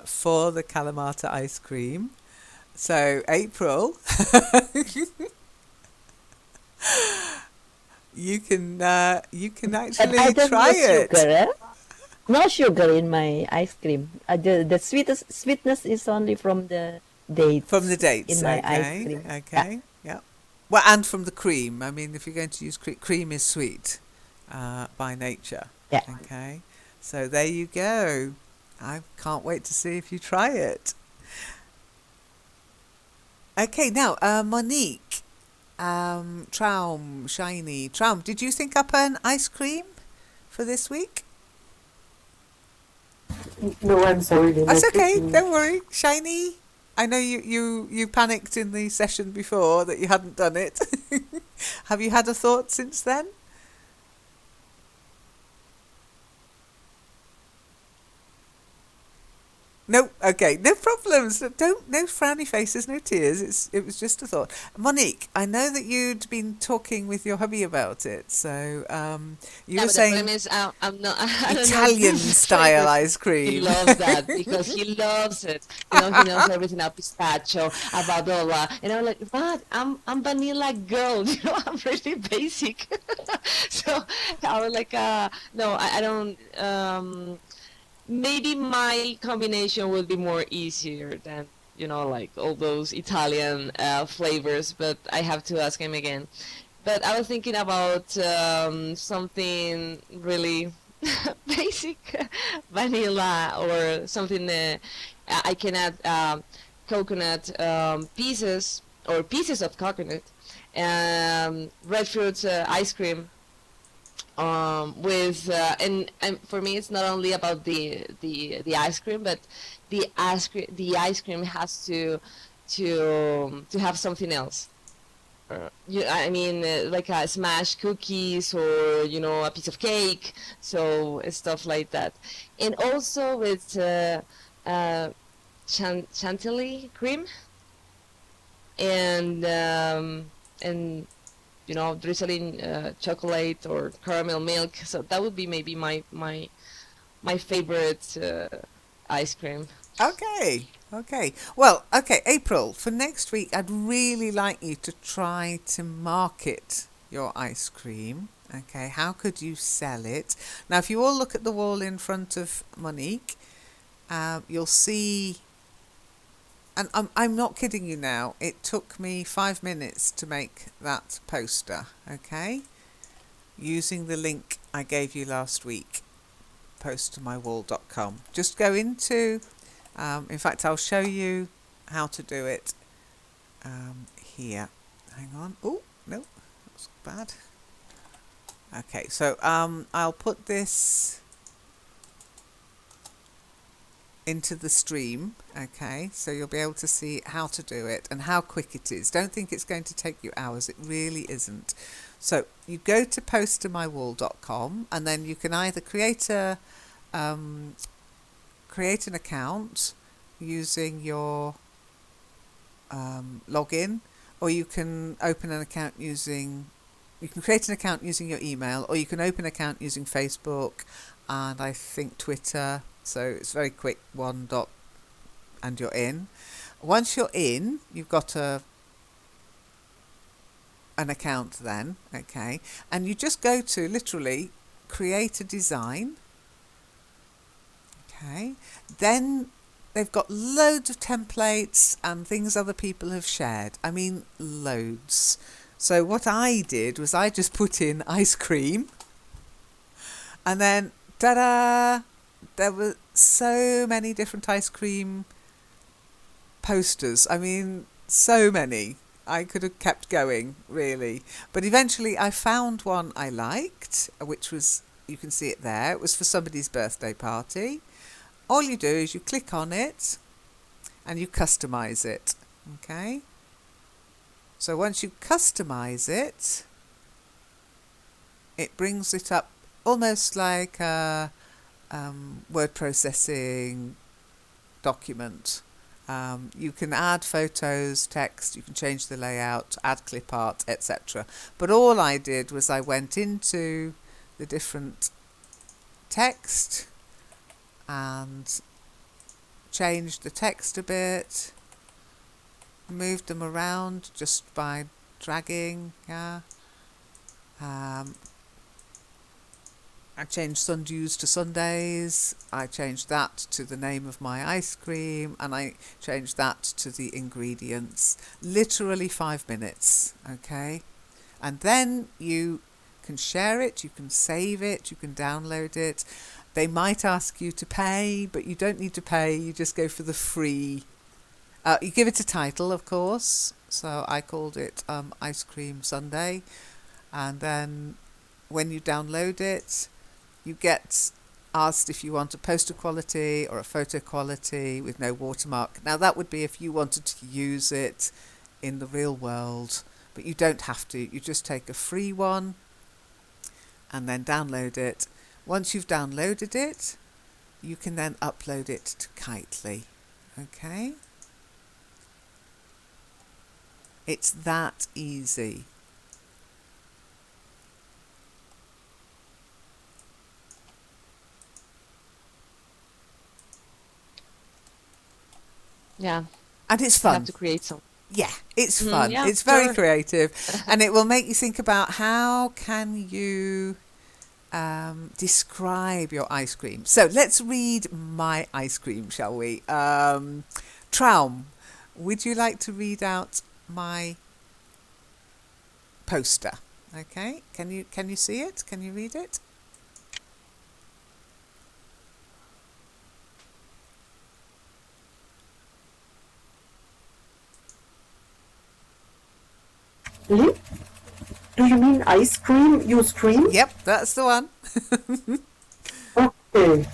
for the Kalamata ice cream. So, April, you can actually try it. Sugar, no sugar in my ice cream. The sweetness is only from the dates. From the dates, in my okay. ice cream. Okay, yeah. Well, and from the cream. I mean, if you're going to use cream is sweet by nature. Yeah. Okay. So there you go. I can't wait to see if you try it. Okay, now, Monique, Shiny Traum, did you think up an ice cream for this week? No, I'm sorry. That's okay, don't worry. Shiny, I know you panicked in the session before that you hadn't done it. Have you had a thought since then? No, okay, no problems. No frowny faces, no tears. It was just a thought. Monique, I know that you'd been talking with your hubby about it, so you were saying the problem is, I'm not I don't Italian know. style ice He cream. loves that because he loves it. You know, he knows everything about pistachio, about all that. And I'm like, what? I'm vanilla girl. You know, I'm really basic. So I was like, no, I don't. Maybe my combination would be more easier than, you know, like all those Italian flavors, but I have to ask him again. But I was thinking about something really basic, vanilla, or something I can add coconut pieces, or pieces of coconut, red fruit ice cream, with and for me it's not only about the ice cream, but the ice cream has to have something else. I mean, like a smashed cookies, or a piece of cake, so stuff like that. And also with uh, chantilly cream, and drizzling chocolate or caramel milk. So that would be maybe my favorite ice cream. Okay, okay. Well, okay, April, for next week, I'd really like you to try to market your ice cream. Okay, how could you sell it? Now, if you all look at the wall in front of Monique, you'll see, and I'm not kidding you now, it took me 5 minutes to make that poster, okay? Using the link I gave you last week, posttomywall.com. Just go into, in fact, I'll show you how to do it here. Hang on. Oh, no, that's bad. Okay, so I'll put this into the stream, okay, so you'll be able to see how to do it and how quick it is. Don't think it's going to take you hours, it really isn't. So you go to posttomywall.com, and then you can either create an account using your login, or you can open an account using, you can create an account using your email, or you can open an account using Facebook and I think Twitter. So it's very quick, one dot and you're in. Once you're in, you've got an account then, okay, and you just go to literally create a design, okay, then they've got loads of templates and things other people have shared. I mean, loads. So what I did was I just put in ice cream, and then ta-da! There were so many different ice cream posters. I mean, so many. I could have kept going, really. But eventually I found one I liked, which was, you can see it there. It was for somebody's birthday party. All you do is you click on it and you customize it, okay? So once you customize it, it brings it up almost like a word processing document. You can add photos, text, you can change the layout, add clip art, etc. But all I did was I went into the different text and changed the text a bit, moved them around just by dragging, yeah. I changed sundews to Sundays, I changed that to the name of my ice cream, and I changed that to the ingredients. Literally 5 minutes, okay? And then you can share it, you can save it, you can download it. They might ask you to pay, but you don't need to pay, you just go for the free. You give it a title, of course, so I called it Ice Cream Sunday, and then when you download it, you get asked if you want a poster quality or a photo quality with no watermark. Now that would be if you wanted to use it in the real world, but you don't have to. You just take a free one and then download it. Once you've downloaded it, you can then upload it to Kitely. Okay? It's that easy. Yeah, And it's I have fun. to create some. Yeah, it's fun. Yeah, It's very sure. creative, and it will make you think about how can you describe your ice cream. So let's read my ice cream, shall we? Traum, would you like to read out my poster? Okay, can you see it? Can you read it? Mhm. Do you mean ice cream? You scream? Yep, that's the one. Okay.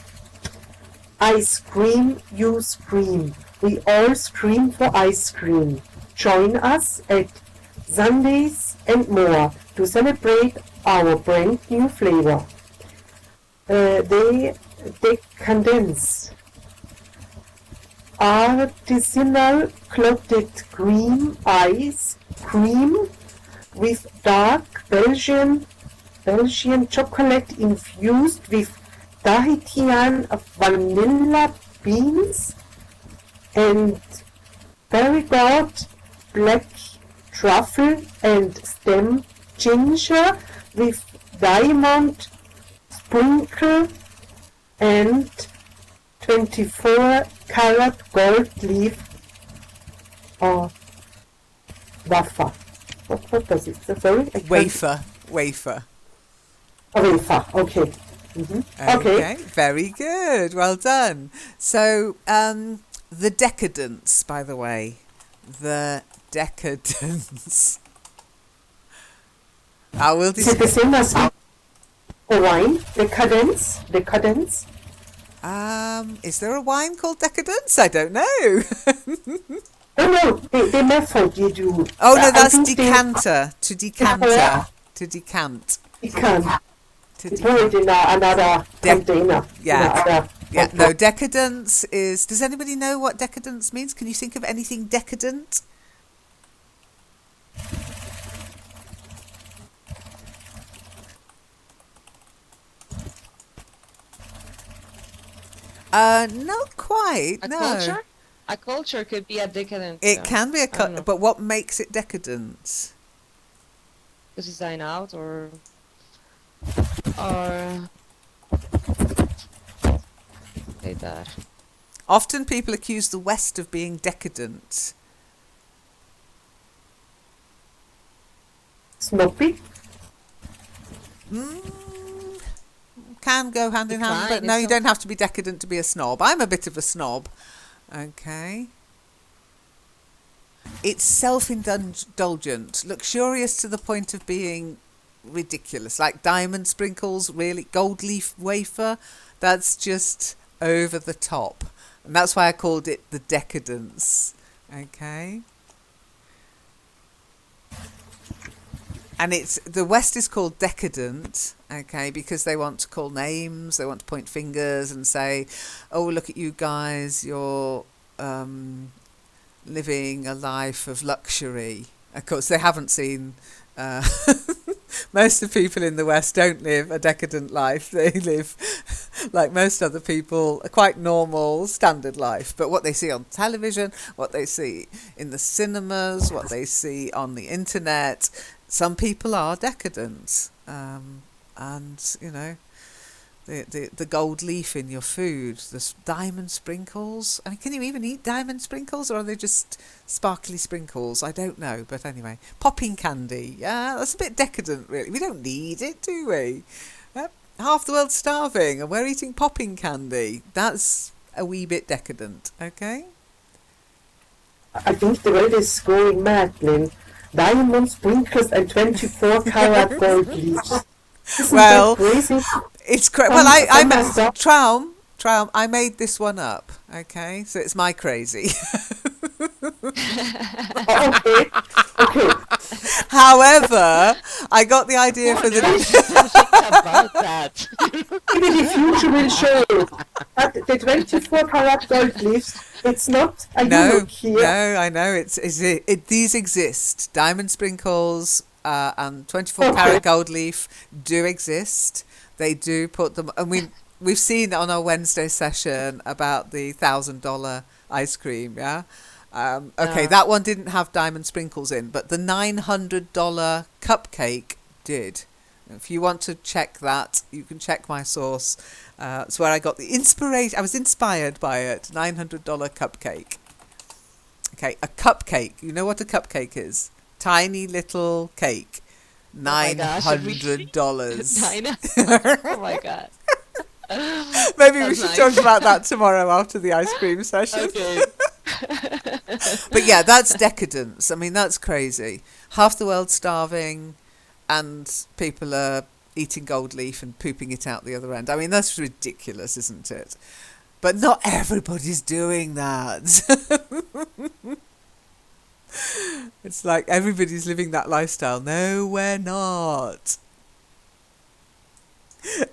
I scream, you scream. We all scream for ice cream. Join us at Sundays and more to celebrate our brand new flavor. They condense artisanal clotted cream ice cream with dark Belgian chocolate infused with Tahitian vanilla beans and Perigord black truffle and stem ginger with diamond sprinkle and 24-karat gold leaf or wafer. What does it say? Sorry? I can't- Wafer. A wafer, okay. Okay. Very good. Well done. So, the decadence, by the way. The decadence. I will Is it the same as a wine? Decadence? is there a wine called decadence? I don't know. No, the method you do. Oh no, I that's think decanter. To decanter. To decant. You can To put it in another container. Yeah. Yeah, no, decadence is... Does anybody know what decadence means? Can you think of anything decadent? Not quite, A no. culture? A culture could be a decadent. It can be a I don't know. but what makes it decadent? Because it's dying out or like that. Often people accuse the West of being decadent. Snoopy? Can go hand in hand, but Decline no, is you don't have to be decadent to be a snob. I'm a bit of a snob. Okay. It's self-indulgent, luxurious to the point of being ridiculous, like diamond sprinkles, really, gold leaf wafer. That's just over the top. And that's why I called it the decadence. Okay. And the West is called decadent, okay, because they want to call names, they want to point fingers and say, oh, look at you guys, you're living a life of luxury. Of course, they haven't seen... most of the people in the West don't live a decadent life. They live, like most other people, a quite normal, standard life. But what they see on television, what they see in the cinemas, what they see on the internet... Some people are decadent, and you know, the gold leaf in your food, the diamond sprinkles. I mean, can you even eat diamond sprinkles, or are they just sparkly sprinkles? I don't know, but anyway, popping candy. Yeah, that's a bit decadent, really. We don't need it, do we? Half the world's starving, and we're eating popping candy. That's a wee bit decadent, okay? I think the world is going mad, Lynn. Diamond sprinkles and 24-karat gold leaves. Isn't Well, that crazy? it's crazy. Well, I messed up. Traum, I made this one up. Okay, so it's my crazy. Okay. However, I got the idea for the. About that. Maybe the future will show it. But the 24-karat gold leaves, it's not a No, unique here. I know. These exist. Diamond sprinkles and 24-karat gold leaf do exist. They do put them, and we've seen on our Wednesday session about the $1,000 ice cream. Yeah. Okay, that one didn't have diamond sprinkles in, but the $900 cupcake did. If you want to check that, you can check my source. It's where I got the inspiration. I was inspired by it. $900 cupcake. Okay, a cupcake. You know what a cupcake is? Tiny little cake. $900. Oh my god. Maybe we That's should nice. talk about that tomorrow after the ice cream session. Okay. But yeah, that's decadence. I mean, that's crazy. Half the world starving, and people are eating gold leaf and pooping it out the other end. I mean, that's ridiculous, isn't it? But not everybody's doing that. It's like everybody's living that lifestyle. No, we're not.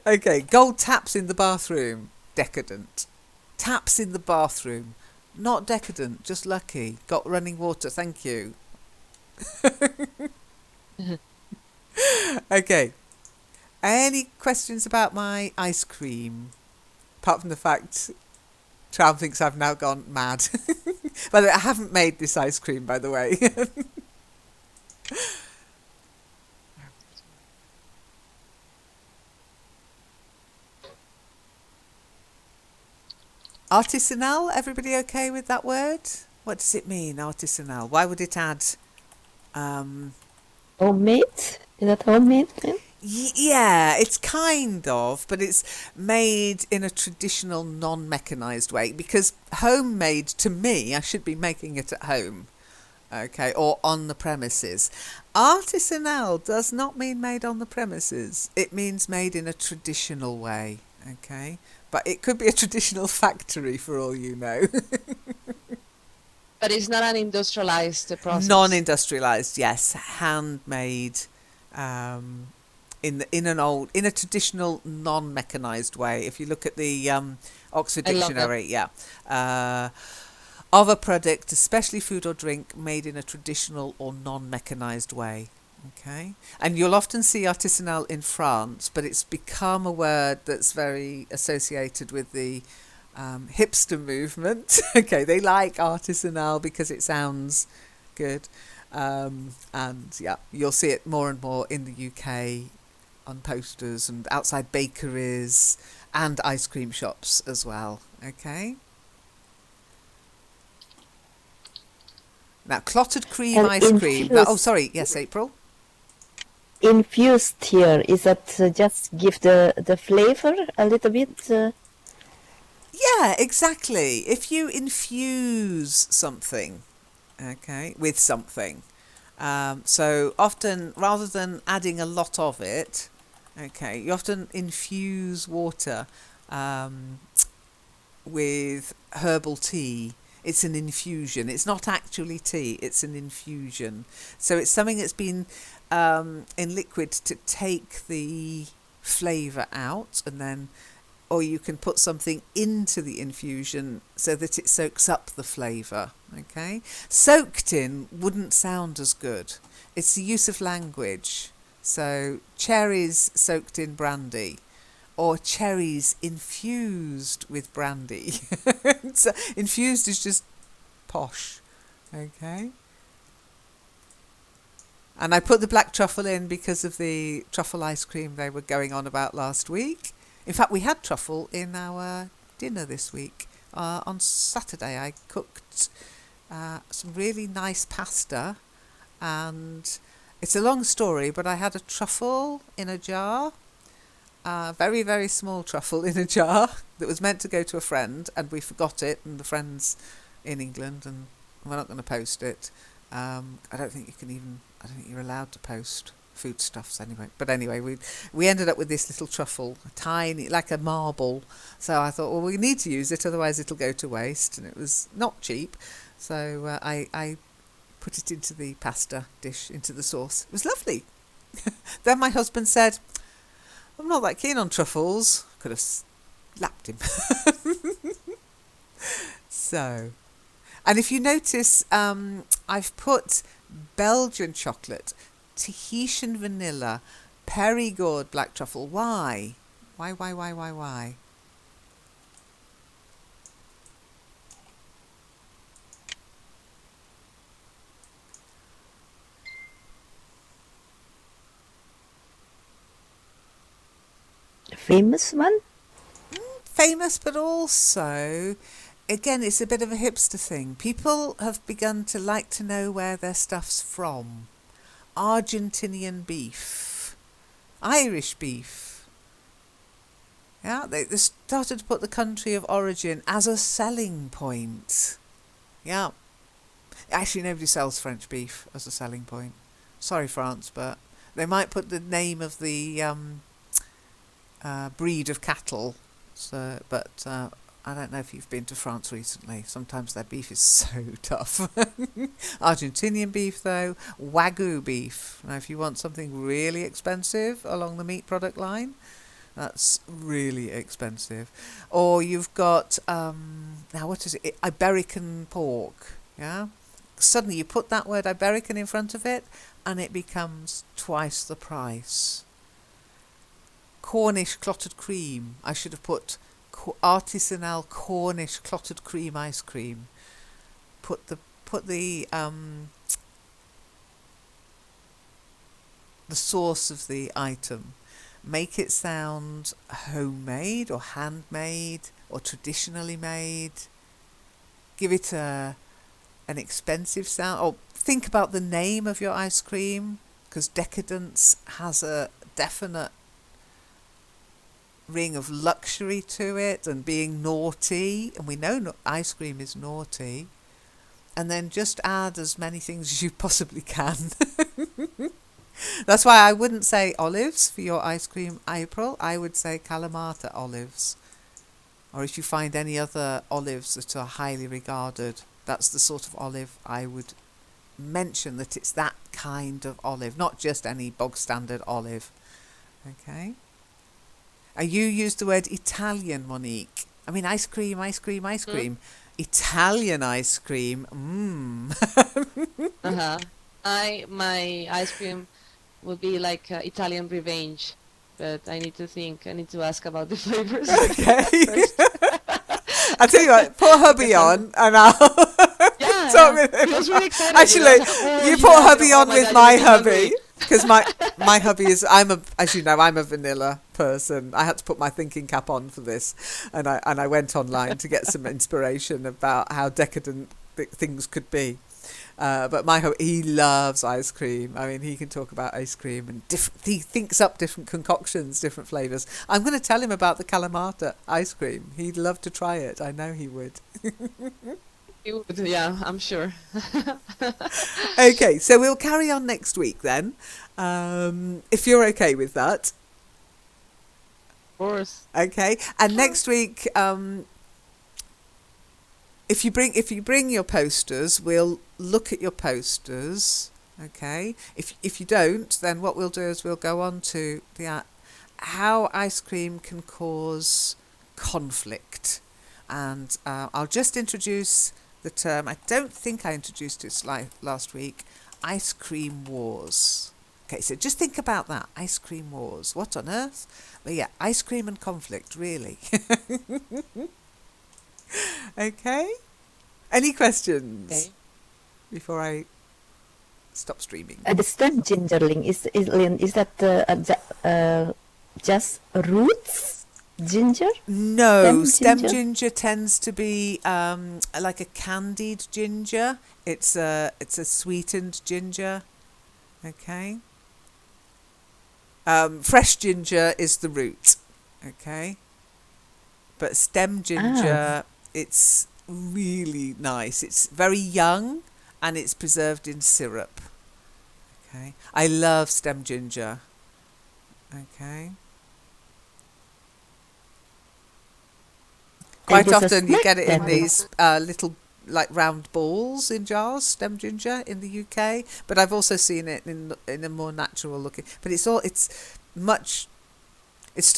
Okay, gold taps in the bathroom. Decadent. Taps in the bathroom. Not decadent, just lucky. Got running water, thank you. Okay. Any questions about my ice cream? Apart from the fact Trav thinks I've now gone mad. By the way, I haven't made this ice cream, by the way. Artisanal, everybody okay with that word? What does it mean, artisanal? Why would it add... Homemade? Is that homemade then? Yeah, it's kind of, but it's made in a traditional non-mechanized way, because homemade, to me, I should be making it at home, okay, or on the premises. Artisanal does not mean made on the premises. It means made in a traditional way, okay? But it could be a traditional factory for all you know. But it's not an industrialized process. Non-industrialized, yes, handmade, in a traditional non-mechanized way. If you look at the Oxford I love Dictionary, yeah, of a product, especially food or drink, made in a traditional or non-mechanized way. Okay, and you'll often see artisanal in France, but it's become a word that's very associated with the hipster movement. Okay, they like artisanal because it sounds good, and yeah, you'll see it more and more in the UK on posters and outside bakeries and ice cream shops as well. Okay. Now, clotted cream And ice cream. Now, oh, infused, sorry. Yes, April. infused here, is that just give the flavor a little bit? Yeah, exactly. If you infuse something, okay, with something, so often rather than adding a lot of it, okay, you often infuse water with herbal tea. It's an infusion. It's not actually tea. It's an infusion. So it's something that's been in liquid to take the flavour out, and then, or you can put something into the infusion so that it soaks up the flavour. Okay, soaked in wouldn't sound as good. It's the use of language. So cherries soaked in brandy, or cherries infused with brandy. So infused is just posh. Okay. And I put the black truffle in because of the truffle ice cream they were going on about last week. In fact, we had truffle in our dinner this week. On Saturday, I cooked some really nice pasta, and it's a long story, but I had a truffle in a jar, very, very small truffle in a jar that was meant to go to a friend, and we forgot it, and the friend's in England, and we're not going to post it. I don't think you're allowed to post foodstuffs anyway. But anyway, we ended up with this little truffle, tiny, like a marble. So I thought, well, we need to use it, otherwise it'll go to waste. And it was not cheap. So I put it into the pasta dish, into the sauce. It was lovely. Then my husband said, I'm not that keen on truffles. Could have slapped him. So, and if you notice, I've put Belgian chocolate, Tahitian vanilla, Perigord black truffle. Why? Why? Famous one? Famous, but also, again, it's a bit of a hipster thing. People have begun to like to know where their stuff's from. Argentinian beef, Irish beef. Yeah, they started to put the country of origin as a selling point. Yeah. Actually, nobody sells French beef as a selling point. Sorry, France, but They might put the name of the breed of cattle. So, but I don't know if you've been to France recently. Sometimes their beef is so tough. Argentinian beef, though, Wagyu beef. Now, if you want something really expensive along the meat product line, that's really expensive. Or you've got now what is it? Iberican pork. Yeah. Suddenly you put that word Iberican in front of it, and it becomes twice the price. Cornish clotted cream. I should have put artisanal Cornish clotted cream ice cream. Put the source of the item. Make it sound homemade or handmade or traditionally made. Give it an expensive sound. Or think about the name of your ice cream, because decadence has a definite ring of luxury to it and being naughty, and we know ice cream is naughty. And then just add as many things as you possibly can. That's why I wouldn't say olives for your ice cream, April. I would say Kalamata olives. Or if you find any other olives that are highly regarded, that's the sort of olive I would mention, that it's that kind of olive, not just any bog standard olive. Okay. You used the word Italian, Monique. I mean, ice cream, ice cream, ice cream. Italian ice cream. My ice cream will be like Italian revenge, but I need to think. I need to ask about the flavors. Okay. I'll tell you what, put hubby on and I'll talk with him. He was really excited. Actually, you put hubby on with my hubby, hungry. because my hubby is, as you know, I'm a vanilla person. I had to put my thinking cap on for this, and I went online to get some inspiration about how decadent things could be. But he loves ice cream. I mean, he can talk about ice cream and he thinks up different concoctions, different flavours. I'm going to tell him about the Kalamata ice cream. He'd love to try it. I know he would. He would, yeah, I'm sure. Okay, so we'll carry on next week then, if you're okay with that. Of course. Okay, and next week, if you bring your posters, we'll look at your posters. Okay. If you don't, then what we'll do is we'll go on to the how ice cream can cause conflict, and I'll just introduce the term. I don't think I introduced it last week. Ice cream wars. Okay, so just think about that. Ice cream wars. What on earth? But yeah, ice cream and conflict, really. Okay. Any questions? Okay. Before I stop streaming. The stem gingerling is that just roots ginger? No, Stem stem ginger? ginger tends to be like a candied ginger. It's a sweetened ginger. Okay. Fresh ginger is the root. Okay. But stem ginger, it's really nice. It's very young and it's preserved in syrup. Okay. I love stem ginger. Okay. Quite often you get it in these little like round balls in jars, stem ginger in the UK, but I've also seen it in a more natural looking. But it's still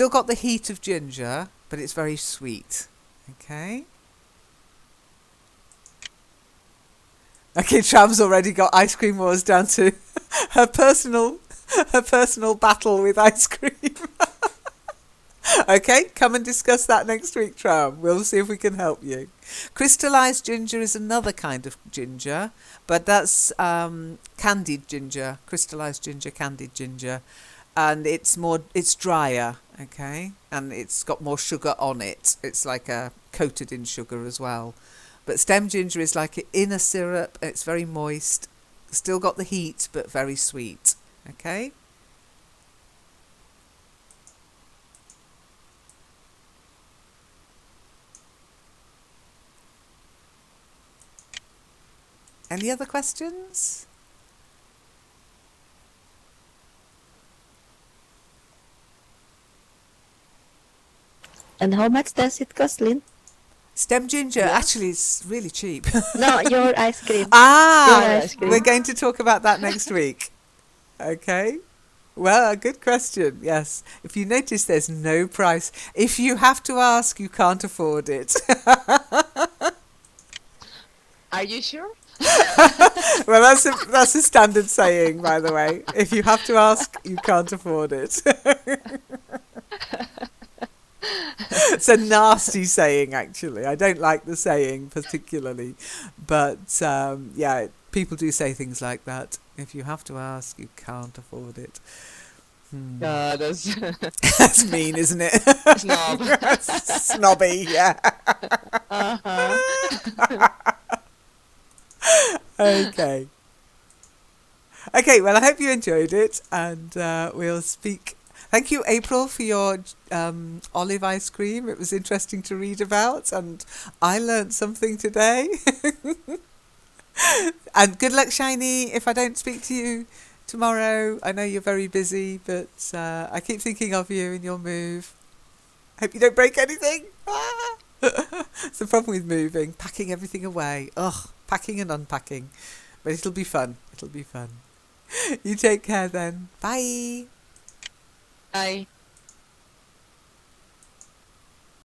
got the heat of ginger, but it's very sweet. Okay. Okay, Tram's already got ice cream wars down to her personal battle with ice cream. Okay, come and discuss that next week, Tram. We'll see if we can help you. Crystallized ginger is another kind of ginger, but that's candied ginger, crystallized ginger, candied ginger, and it's drier, okay, and it's got more sugar on it. It's like coated in sugar as well. But stem ginger is like in a syrup. It's very moist, still got the heat, but very sweet. Okay. Any other questions? And how much does it cost, Lynn? Stem ginger Yes. actually is really cheap. No, your ice cream. Ah, Your ice cream. we're going to talk about that next week. Okay. Well, a good question. Yes. If you notice, there's no price. If you have to ask, you can't afford it. Are you sure? Well, that's a standard saying, by the way. If you have to ask, you can't afford it. It's a nasty saying, actually. I don't like the saying particularly, but yeah, people do say things like that. If you have to ask, you can't afford it. That's That's mean, isn't it? snob. Snobby, yeah. Uh-huh. Okay. Okay, well, I hope you enjoyed it, and we'll speak. Thank you, April, for your olive ice cream. It was interesting to read about, and I learnt something today. And good luck, Shiny, if I don't speak to you tomorrow. I know you're very busy, but I keep thinking of you in your move. Hope you don't break anything. Ah! It's the problem with moving, packing everything away. Ugh, packing and unpacking. But it'll be fun. It'll be fun. You take care then. Bye. Bye.